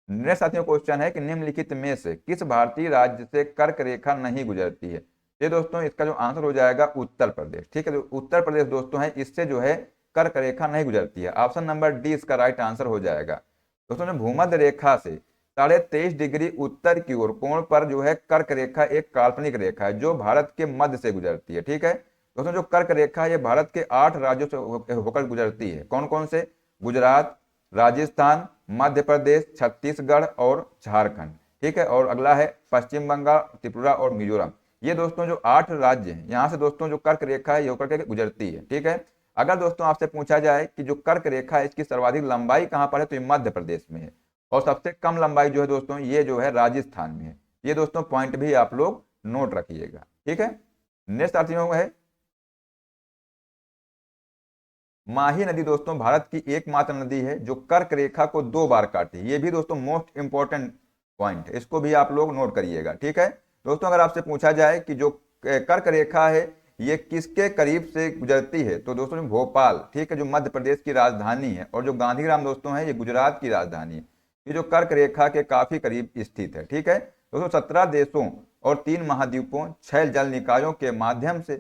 नेक्स्ट साथियों क्वेश्चन है कि निम्नलिखित में से किस भारतीय राज्य से कर्क रेखा नहीं गुजरती है? ये दोस्तों इसका जो आंसर हो जाएगा उत्तर प्रदेश, ठीक है। तो उत्तर प्रदेश दोस्तों है इससे जो है कर्क रेखा नहीं गुजरती है। ऑप्शन नंबर डी इसका राइट आंसर हो जाएगा। दोस्तों जो भूमध्य रेखा से 23.5 डिग्री उत्तर की ओर कोण पर जो है कर्क रेखा एक काल्पनिक रेखा है जो भारत के मध्य से गुजरती है, ठीक है। दोस्तों जो कर्क रेखा है ये भारत के 8 राज्यों से होकर गुजरती है। कौन कौन से? गुजरात, राजस्थान, मध्य प्रदेश, छत्तीसगढ़ और झारखंड, ठीक है। और अगला है पश्चिम बंगाल, त्रिपुरा और मिजोरम। ये दोस्तों जो 8 राज्य हैं यहाँ से दोस्तों जो कर्क रेखा है ये होकर के गुजरती है, ठीक है। अगर दोस्तों आपसे पूछा जाए कि जो कर्क रेखा है इसकी सर्वाधिक लंबाई कहाँ पर है तो ये मध्य प्रदेश में है और सबसे कम लंबाई जो है दोस्तों ये जो है राजस्थान में है। ये दोस्तों पॉइंट भी आप लोग नोट रखिएगा, ठीक है। नेक्स्ट साथियों है माही नदी। दोस्तों भारत की एकमात्र नदी है जो कर्क रेखा को 2 बार काटी है। ये भी दोस्तों मोस्ट इंपॉर्टेंट पॉइंट है, इसको भी आप लोग नोट करिएगा, ठीक है। दोस्तों अगर आपसे पूछा जाए कि जो कर्क रेखा है ये किसके करीब से गुजरती है तो दोस्तों भोपाल, ठीक है, जो मध्य प्रदेश की राजधानी है, और जो गांधीग्राम दोस्तों है ये गुजरात की राजधानी है। ये जो कर्क रेखा के काफी करीब स्थित है, ठीक है। दोस्तों 17 देशों और 3 महाद्वीपों 6 जल निकायों के माध्यम से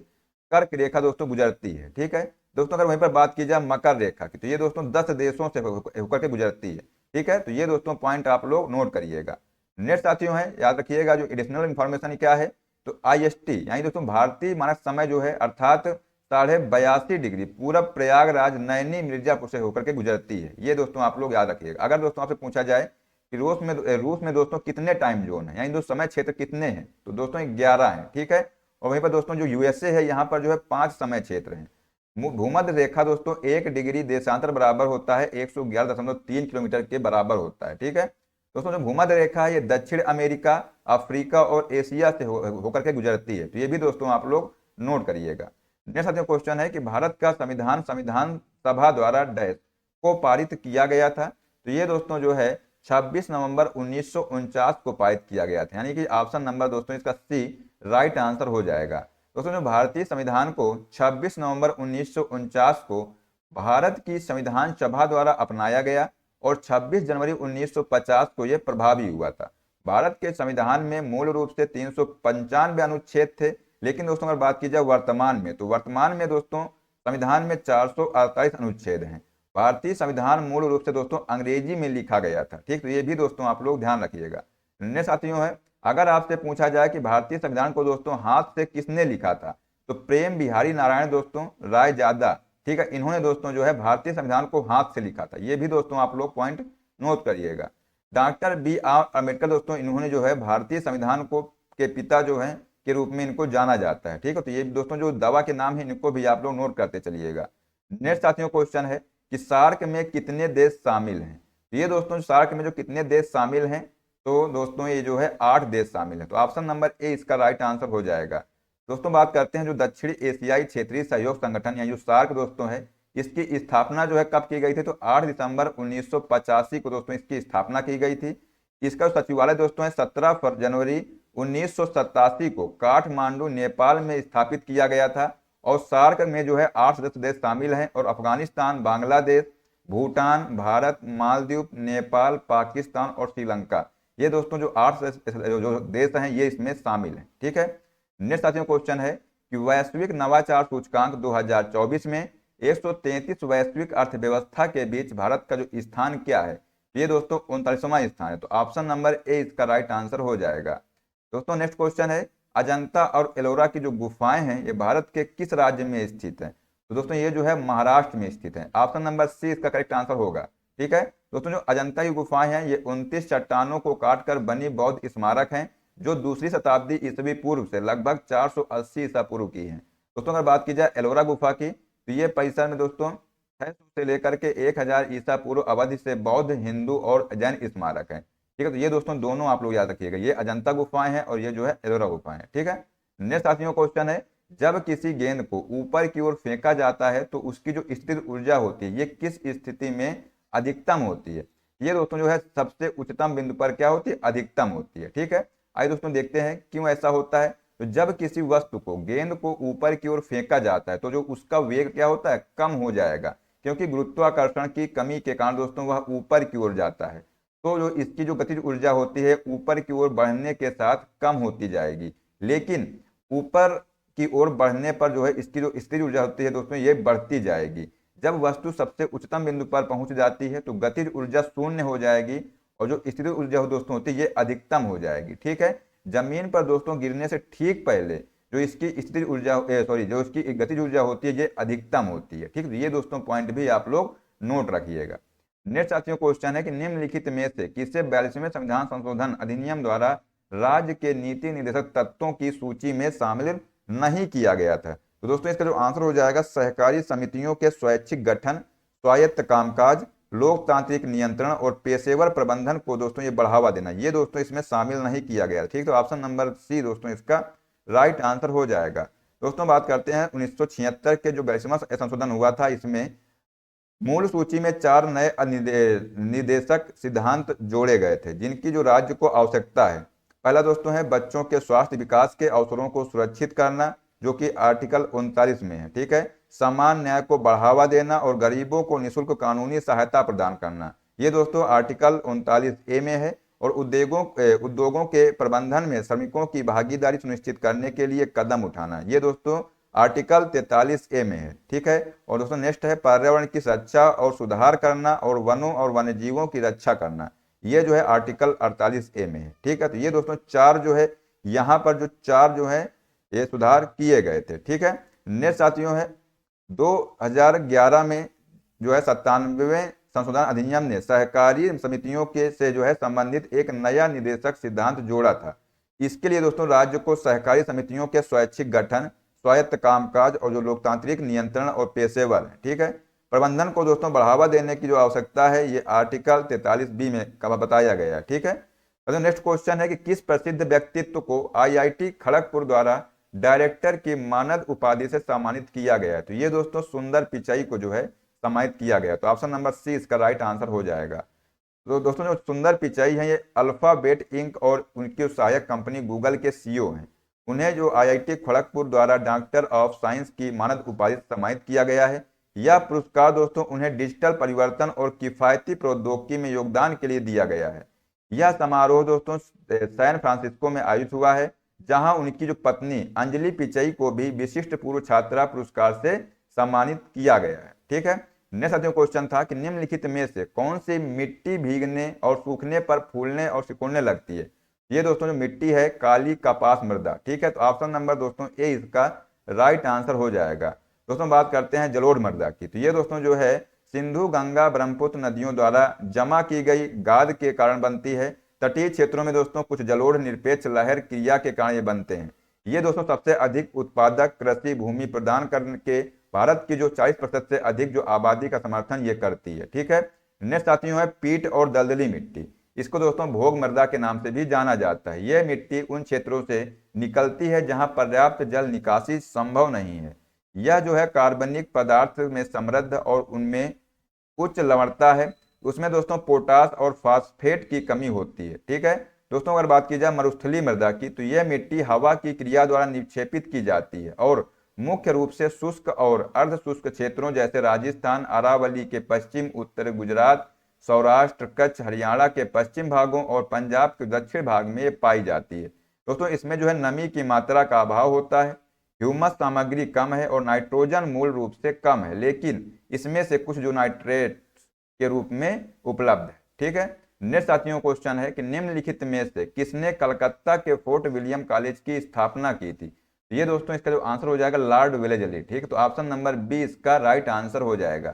कर्क रेखा दोस्तों गुजरती है, ठीक है। दोस्तों अगर वहीं पर बात की जाए मकर रेखा की तो ये दोस्तों 10 देशों से होकर के गुजरती है, ठीक है। तो ये दोस्तों पॉइंट आप लोग नोट करिएगा। नेक्स्ट साथियों है याद रखिएगा जो एडिशनल इंफॉर्मेशन क्या है तो IST यानी दोस्तों भारतीय मानक समय जो है अर्थात 82.5 डिग्री पूरब प्रयागराज नैनी मिर्जापुर से होकर के गुजरती है। ये दोस्तों आप लोग याद रखिएगा। अगर दोस्तों आपसे पूछा जाए कि रूस में दोस्तों कितने टाइम जोन है यानी दोस्तों समय क्षेत्र कितने हैं तो दोस्तों 11 है, ठीक है। और वहीं पर दोस्तों जो USA है यहाँ पर जो है 5 समय क्षेत्र हैं। भूमध्य रेखा दोस्तों 1 डिग्री देशांतर बराबर होता है 111.3 किलोमीटर के बराबर होता है, ठीक है। दोस्तों जो भूमध्य रेखा है ये दक्षिण अमेरिका, अफ्रीका और एशिया से होकर के गुजरती है। तो ये भी दोस्तों आप लोग नोट करिएगा। नेक्स्ट साथियों क्वेश्चन है कि भारत का संविधान संविधान सभा द्वारा डैश को पारित किया गया था। तो ये दोस्तों जो है 26 नवंबर 1949 को पारित किया गया था। यानी कि ऑप्शन नंबर दोस्तों इसका सी राइट आंसर हो जाएगा। दोस्तों जो भारतीय संविधान को 26 नवंबर 1949 को भारत की संविधान सभा द्वारा अपनाया गया और 26 जनवरी 1950 को यह प्रभावी हुआ था। भारत के संविधान में मूल रूप से 395 अनुच्छेद थे, लेकिन दोस्तों अगर बात की जाए वर्तमान में, तो वर्तमान में दोस्तों संविधान में 448 अनुच्छेद हैं। भारतीय संविधान मूल रूप से दोस्तों अंग्रेजी में लिखा गया था। ठीक, तो ये भी दोस्तों आप लोग ध्यान रखिएगा। अन्य साथियों है, अगर आपसे पूछा जाए कि भारतीय संविधान को दोस्तों हाथ से किसने लिखा था, तो प्रेम बिहारी नारायण दोस्तों रायजादा, ठीक है, इन्होंने दोस्तों जो है भारतीय संविधान को हाथ से लिखा था। ये भी दोस्तों आप लोग पॉइंट नोट करिएगा। डॉक्टर बी आर अम्बेडकर दोस्तों इन्होंने जो है भारतीय संविधान को के पिता जो है के रूप में इनको जाना जाता है। ठीक है, तो ये दोस्तों जो दवा के नाम है इनको भी आप लोग नोट करते चलिएगा। नेक्स्ट साथियों क्वेश्चन है कि सार्क में कितने देश शामिल हैं। ये दोस्तों सार्क में जो कितने देश शामिल हैं, तो दोस्तों ये जो है 8 देश शामिल हैं। तो ऑप्शन नंबर ए इसका राइट आंसर हो जाएगा। दोस्तों बात करते हैं जो दक्षिणी एशियाई क्षेत्रीय सहयोग संगठन या जो सार्क दोस्तों है, इसकी स्थापना जो है कब की गई थी, तो 8 दिसंबर 1985 को दोस्तों इसकी स्थापना की गई थी। इसका सचिवालय दोस्तों है 17 जनवरी 1987 को काठमांडू नेपाल में स्थापित किया गया था। और सार्क में जो है 8 सदस्य देश शामिल हैं और अफगानिस्तान, बांग्लादेश, भूटान, भारत, मालदीव, नेपाल, पाकिस्तान और श्रीलंका, ये दोस्तों जो 8 जो देश हैं ये इसमें शामिल हैं। ठीक है, नेक्स्ट साथियों क्वेश्चन है कि वैश्विक नवाचार सूचकांक 2024 में 133 वैश्विक अर्थव्यवस्था के बीच भारत का जो स्थान क्या है, ये दोस्तों 39वां स्थान है। तो ऑप्शन नंबर ए इसका राइट आंसर हो जाएगा। दोस्तों नेक्स्ट क्वेश्चन है अजंता और एलोरा की जो गुफाएं हैं ये भारत के किस राज्य में स्थित है। तो दोस्तों ये जो है महाराष्ट्र में स्थित है। ऑप्शन नंबर सी इसका करेक्ट आंसर होगा। ठीक है दोस्तों, जो अजंता की गुफाएं हैं ये 29 चट्टानों को काटकर बनी बौद्ध स्मारक हैं जो दूसरी शताब्दी ईसवी पूर्व से लगभग 480 ईसा पूर्व की है। दोस्तों अगर बात की जाए एलोरा गुफा की, तो ये परिसर में दोस्तों 600 से लेकर के 1000 ईसा पूर्व अवधि से बौद्ध, हिंदू और जैन स्मारक है। ठीक है, तो ये दोस्तों दोनों आप लोग याद रखिएगा, ये अजंता गुफाएं हैं और ये जो है एलोरा गुफाएं हैं। ठीक है, नेक्स्ट साथियों क्वेश्चन है जब किसी गेंद को ऊपर की ओर फेंका जाता है तो उसकी जो स्थिर ऊर्जा होती है ये किस स्थिति में अधिकतम होती है। ये दोस्तों जो है सबसे उच्चतम बिंदु पर क्या होती है, अधिकतम होती है। ठीक है, आइए दोस्तों देखते हैं क्यों ऐसा होता है। तो जब किसी वस्तु को गेंद को ऊपर की ओर फेंका जाता है तो जो उसका वेग क्या होता है, कम हो जाएगा, क्योंकि गुरुत्वाकर्षण की कमी के कारण दोस्तों वह ऊपर की ओर जाता है। तो जो इसकी जो गतिज ऊर्जा होती है ऊपर की ओर बढ़ने के साथ कम होती जाएगी, लेकिन ऊपर की ओर बढ़ने पर जो है इसकी जो स्थिर ऊर्जा होती है दोस्तों ये बढ़ती जाएगी। जब वस्तु सबसे उच्चतम बिंदु पर पहुंच जाती है तो गतिज ऊर्जा शून्य हो जाएगी और जो स्थिर ऊर्जा दोस्तों होती है ये अधिकतम हो जाएगी। ठीक है, जमीन पर दोस्तों गिरने से ठीक पहले जो इसकी स्थिर ऊर्जा जो इसकी गतिज ऊर्जा होती है ये अधिकतम होती है। ठीक है, ये दोस्तों पॉइंट भी आप लोग नोट रखिएगा। नेक्स्ट साथियों क्वेश्चन है कि निम्नलिखित में से किसे 42वें संविधान संशोधन अधिनियम द्वारा राज्य के नीति निर्देशक तत्वों की सूची में शामिल नहीं किया गया था। तो दोस्तों इसका जो आंसर हो जाएगा सहकारी समितियों के स्वैच्छिक गठन, स्वायत्त कामकाज, लोकतांत्रिक नियंत्रण और पेशेवर प्रबंधन को दोस्तों ये बढ़ावा देना, ये दोस्तों इसमें शामिल नहीं किया गया। ठीक, तो ऑप्शन नंबर सी दोस्तों इसका राइट आंसर हो जाएगा। दोस्तों बात करते हैं 1976 के जो 42वां संशोधन हुआ था, इसमें मूल सूची में 4 नए निर्देशक सिद्धांत जोड़े गए थे जिनकी जो राज्य को आवश्यकता है। पहला दोस्तों है बच्चों के स्वास्थ्य विकास के अवसरों को सुरक्षित करना, जो कि आर्टिकल 39 में है। ठीक है, समान न्याय को बढ़ावा देना और गरीबों को निःशुल्क कानूनी सहायता प्रदान करना, ये दोस्तों आर्टिकल 39A में है। और उद्योगों के प्रबंधन में श्रमिकों की भागीदारी सुनिश्चित करने के लिए कदम उठाना, ये दोस्तों आर्टिकल 43A में है। ठीक है, और दोस्तों नेक्स्ट है पर्यावरण की रक्षा और सुधार करना और वनों और वन्यजीवों की रक्षा करना, ये जो है आर्टिकल 48A में है। ठीक है, तो ये दोस्तों 4 जो है यहाँ पर जो 4 जो है ये सुधार किए गए थे। ठीक है, नेक्स्ट साथियों है 2011 में जो है 97वें संशोधन अधिनियम ने सहकारी समितियों के से जो है संबंधित एक नया निर्देशक सिद्धांत जोड़ा था। इसके लिए दोस्तों राज्य को सहकारी समितियों के स्वैच्छिक गठन, स्वायत्त कामकाज और जो लोकतांत्रिक नियंत्रण और पेशेवर है, ठीक है, प्रबंधन को दोस्तों बढ़ावा देने की जो आवश्यकता है ये आर्टिकल 43B में बताया गया है। ठीक है, तो नेक्स्ट क्वेश्चन है कि किस प्रसिद्ध व्यक्तित्व को IIT खड़गपुर द्वारा डायरेक्टर की मानद उपाधि से सम्मानित किया गया है। तो ये दोस्तों सुंदर पिचाई को जो है सम्मानित किया गया। तो ऑप्शन नंबर सी इसका राइट आंसर हो जाएगा। तो दोस्तों जो सुंदर पिचाई है ये अल्फाबेट इंक और उनकी सहायक कंपनी गूगल के सीईओ हैं। उन्हें जो आईआईटी खड़गपुर द्वारा डॉक्टर ऑफ साइंस की मानद उपाधि से सम्मानित किया गया है। यह पुरस्कार दोस्तों उन्हें डिजिटल परिवर्तन और किफायती प्रौद्योगिकी में योगदान के लिए दिया गया है। यह समारोह दोस्तों सैन फ्रांसिस्को में आयोजित हुआ है, जहां उनकी जो पत्नी अंजलि पिचई को भी विशिष्ट पूर्व छात्रा पुरस्कार से सम्मानित किया गया है। ठीक है। नेक्स्ट साथियों क्वेश्चन था कि निम्नलिखित में से कौन सी मिट्टी भीगने और सूखने पर फूलने और सिकुड़ने लगती है। ये दोस्तों जो मिट्टी है काली कपास मृदा। ठीक है, तो ऑप्शन नंबर दोस्तों ए इसका राइट आंसर हो जाएगा। दोस्तों बात करते हैं जलोढ़ मृदा की, तो ये दोस्तों जो है सिंधु गंगा ब्रह्मपुत्र नदियों द्वारा जमा की गई गाद के कारण बनती है। तटीय क्षेत्रों में दोस्तों कुछ जलोढ़ निरपेक्ष लहर क्रिया के कारण ये बनते हैं। ये दोस्तों सबसे अधिक उत्पादक कृषि भूमि प्रदान करके भारत की जो 40% से अधिक जो आबादी का समर्थन ये करती है। ठीक है। नेक्स्ट साथियों है पीट और दलदली मिट्टी। इसको दोस्तों भोग मृदा के नाम से भी जाना जाता है। यह मिट्टी उन क्षेत्रों से निकलती है जहां पर्याप्त जल निकासी संभव नहीं है। यह जो है कार्बनिक पदार्थ में समृद्ध और उनमें उच्च लवणता है। उसमें दोस्तों पोटास और फास्फेट की कमी होती है। ठीक है। दोस्तों अगर बात की जाए मरुस्थलीय मृदा की, तो यह मिट्टी हवा की क्रिया द्वारा निक्षेपित की जाती है और मुख्य रूप से शुष्क और अर्ध शुष्क क्षेत्रों जैसे राजस्थान, अरावली के पश्चिम, उत्तर गुजरात, सौराष्ट्र, कच्छ, हरियाणा के पश्चिम भागों और पंजाब के दक्षिण भाग में ये पाई जाती है। दोस्तों इसमें जो है नमी की मात्रा का अभाव होता है, ह्यूमस सामग्री कम है और नाइट्रोजन मूल रूप से कम है, लेकिन इसमें से कुछ जो नाइट्रेट के रूप में उपलब्ध है। ठीक है। नेक्स्ट साथियों क्वेश्चन है कि निम्नलिखित में से किसने कलकत्ता के फोर्ट विलियम कॉलेज की स्थापना की थी। तो ये दोस्तों इसका जो आंसर हो जाएगा लॉर्ड वेलेस्ली। ठीक है, तो ऑप्शन नंबर बी इसका राइट आंसर हो जाएगा।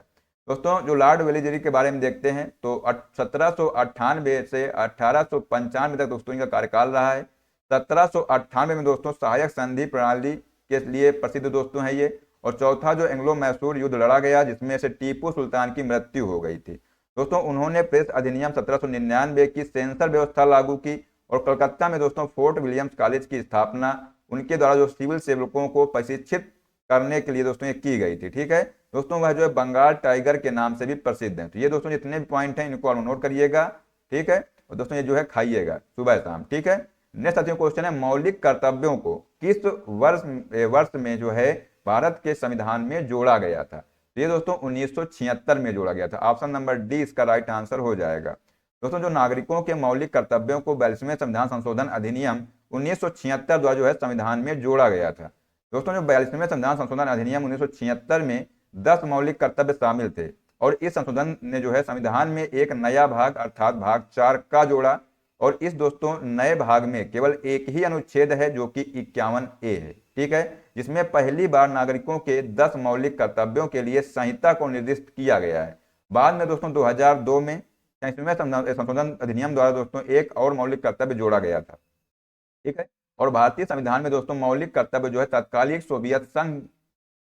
दोस्तों जो लॉर्ड वेलेस्ली के बारे में देखते हैं तो 1798 से 1895 तक दोस्तों इनका कार्यकाल रहा है। 1798 में दोस्तों सहायक संधि प्रणाली के लिए प्रसिद्ध दोस्तों है ये, और चौथा जो एंग्लो मैसूर युद्ध लड़ा गया जिसमें से टीपू सुल्तान की मृत्यु हो गई थी। दोस्तों उन्होंने प्रेस अधिनियम 1799 की सेंसर व्यवस्था लागू की और कलकत्ता में दोस्तों फोर्ट विलियम्स कॉलेज की स्थापना उनके द्वारा जो सिविल सेवकों को प्रशिक्षित करने के लिए दोस्तों ये की गई थी। ठीक है। दोस्तों वह जो है बंगाल टाइगर के नाम से भी प्रसिद्ध है। तो ये दोस्तों जितने भी पॉइंट हैं इनको नोट करिएगा। ठीक है, और दोस्तों ये जो है खाइएगा सुबह शाम। ठीक है। नेक्स्ट साथियों क्वेश्चन है मौलिक कर्तव्यों को किस वर्ष में जो है भारत के संविधान में जोड़ा गया था। तो ये दोस्तों 1976 में जोड़ा गया था। ऑप्शन नंबर डी इसका राइट आंसर हो जाएगा। दोस्तों जो नागरिकों के मौलिक कर्तव्यों को 42वें संविधान संशोधन अधिनियम 1976 द्वारा जो है संविधान में जोड़ा गया था। दोस्तों जो 42वें संविधान संशोधन अधिनियम 1976 में 10 मौलिक कर्तव्य शामिल थे और इस संशोधन ने जो है संविधान में एक नया भाग अर्थात भाग 4 का जोड़ा, और इस दोस्तों नए भाग में केवल एक ही अनुच्छेद है जो कि 51A है। ठीक है, जिसमें पहली बार नागरिकों के 10 मौलिक कर्तव्यों के लिए संहिता को निर्दिष्ट किया गया है। बाद में दोस्तों 2002 में 43वें संशोधन अधिनियम द्वारा दोस्तों एक और मौलिक कर्तव्य जोड़ा गया था। ठीक है, और भारतीय संविधान में दोस्तों मौलिक कर्तव्य जो है तत्कालीन सोवियत संघ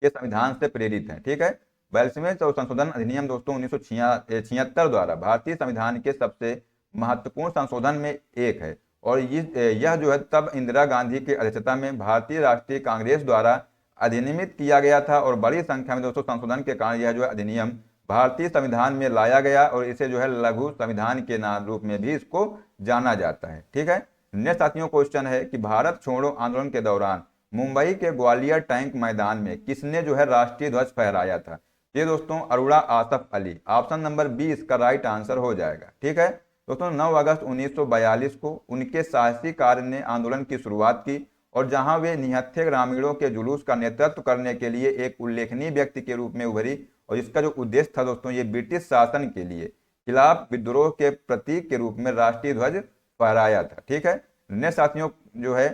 के संविधान से प्रेरित है। ठीक है, 42वें संशोधन अधिनियम दोस्तों 1976 द्वारा भारतीय संविधान के सबसे महत्वपूर्ण संशोधन में एक है, और यह जो है तब इंदिरा गांधी की अध्यक्षता में भारतीय राष्ट्रीय कांग्रेस द्वारा अधिनियमित किया गया था, और बड़ी संख्या में दोस्तों संशोधन के कारण यह जो है अधिनियम भारतीय संविधान में लाया गया और इसे जो है लघु संविधान के नाम रूप में भी इसको जाना जाता है। ठीक है। नेक्स्ट साथियों क्वेश्चन है कि भारत छोड़ो आंदोलन के दौरान मुंबई के ग्वालियर टैंक मैदान में किसने जो है राष्ट्रीय ध्वज फहराया था। ये दोस्तों Arora Asaf Ali. Option number B इसका राइट आंसर हो जाएगा। ठीक है। दोस्तों 9 अगस्त 1942 को उनके साहसी कार्य ने आंदोलन की शुरुआत की और जहां वे निहत्थे ग्रामीणों के जुलूस का नेतृत्व करने के लिए एक उल्लेखनीय व्यक्ति के रूप में उभरी, और इसका जो उद्देश्य था दोस्तों ये ब्रिटिश शासन के लिए खिलाफ विद्रोह के प्रतीक के रूप में राष्ट्रीय ध्वज फहराया था। ठीक है। नेक्स्ट साथियों जो है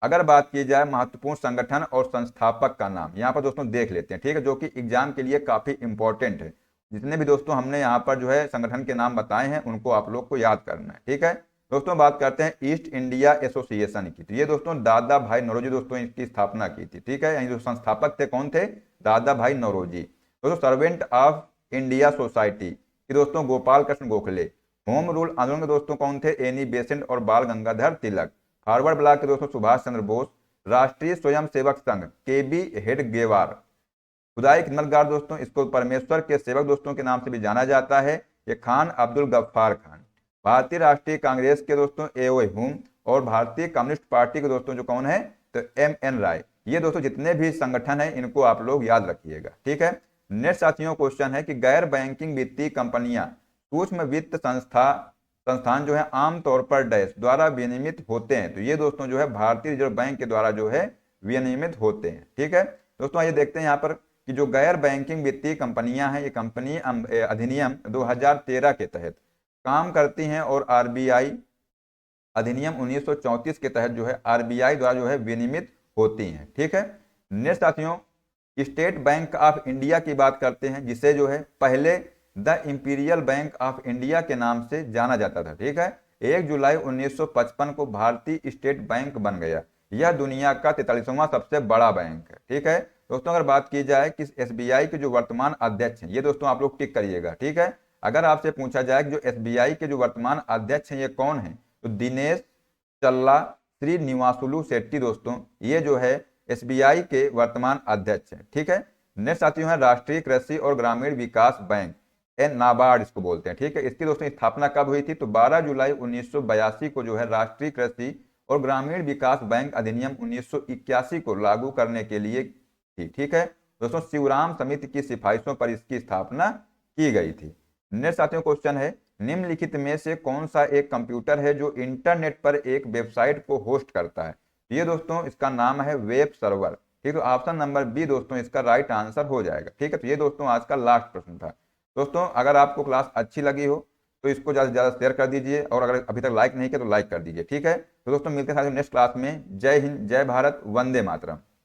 अगर बात की जाए महत्वपूर्ण संगठन और संस्थापक का नाम यहाँ पर दोस्तों देख लेते हैं। ठीक है, जो कि एग्जाम के लिए काफी इंपॉर्टेंट है। जितने भी दोस्तों हमने यहाँ पर जो है संगठन के नाम बताए हैं उनको आप लोग को याद करना है। ठीक है। दोस्तों बात करते हैं ईस्ट इंडिया एसोसिएशन की, तो ये दोस्तों दादा भाई नौरोजी दोस्तों इसकी स्थापना की थी। ठीक है, जो संस्थापक थे कौन थे, दादा भाई नौरोजी। दोस्तों सर्वेंट ऑफ इंडिया सोसाइटी की दोस्तों गोपाल कृष्ण गोखले। होम रूल आंदोलन के दोस्तों कौन थे, एनी बेसेंट और बाल गंगाधर तिलक। फॉरवर्ड ब्लॉक के दोस्तों सुभाष चंद्र बोस। राष्ट्रीय स्वयंसेवक संघ केबी हेडगेवार। खुदाई खिदमतगार दोस्तों इसको परमेश्वर के सेवक दोस्तों के नाम से भी जाना जाता है, ये खान अब्दुल गफ्फार खान। भारतीय राष्ट्रीय कांग्रेस के दोस्तों एओ ह्यूम, और भारतीय कम्युनिस्ट पार्टी के दोस्तों जो कौन है, तो एम एन राय। ये दोस्तों जितने भी संगठन है इनको आप लोग याद रखिएगा, ठीक है। नेक्स्ट साथियों क्वेश्चन है कि गैर बैंकिंग वित्तीय कंपनियां सूक्ष्म वित्त संस्थान जो है आमतौर पर डैश द्वारा विनियमित होते हैं। तो ये दोस्तों जो है भारतीय रिजर्व बैंक के द्वारा जो है विनियमित होते हैं, ठीक है। दोस्तों आइए देखते हैं यहाँ पर कि जो गैर बैंकिंग वित्तीय कंपनियां हैं, ये कंपनी अधिनियम 2013 के तहत काम करती हैं और आरबीआई अधिनियम 1934 के तहत जो है आरबीआई द्वारा जो है विनियमित होती हैं, ठीक है। नेक्स्ट साथियों, स्टेट बैंक ऑफ इंडिया की बात करते हैं, जिसे जो है पहले the imperial bank of India के नाम से जाना जाता था, ठीक है। 1 जुलाई 1955 को भारतीय स्टेट बैंक बन गया। यह दुनिया का 43वां सबसे बड़ा बैंक है, ठीक है। दोस्तों अगर बात की जाए कि एसबीआई के जो वर्तमान अध्यक्ष हैं, ये दोस्तों आप लोग टिक करिएगा, ठीक है। अगर आपसे पूछा जाए कि जो एसबीआई के जो वर्तमान अध्यक्ष हैं ये कौन है, तो दिनेश चल्ला श्रीनिवासुलु शेट्टी दोस्तों ये जो है एसबीआई के वर्तमान अध्यक्ष हैं, ठीक है। नेक्स्ट साथियों है राष्ट्रीय कृषि और ग्रामीण विकास बैंक, नाबार्ड इसको बोलते हैं, ठीक है। इसकी दोस्तों स्थापना कब हुई थी, तो 12 जुलाई 1982 को जो है राष्ट्रीय कृषि और ग्रामीण विकास बैंक अधिनियम 1981 को लागू करने के लिए थी, ठीक है। दोस्तों शिवराम समिति की सिफारिशों पर इसकी स्थापना की गई थी। नेक्स्ट साथियों क्वेश्चन है निम्नलिखित में से कौन सा एक कंप्यूटर है जो इंटरनेट पर एक वेबसाइट को होस्ट करता है। ये दोस्तों इसका नाम है वेब सर्वर, ठीक है। तो ऑप्शन नंबर बी दोस्तों इसका राइट आंसर हो जाएगा, ठीक है। तो ये दोस्तों आज का लास्ट प्रश्न था। दोस्तों अगर आपको क्लास अच्छी लगी हो तो इसको ज़्यादा से ज़्यादा शेयर कर दीजिए, और अगर अभी तक लाइक नहीं किया तो लाइक कर दीजिए, ठीक है। तो दोस्तों मिलते हैं नेक्स्ट क्लास में। जय हिंद, जय भारत, वंदे मातरम।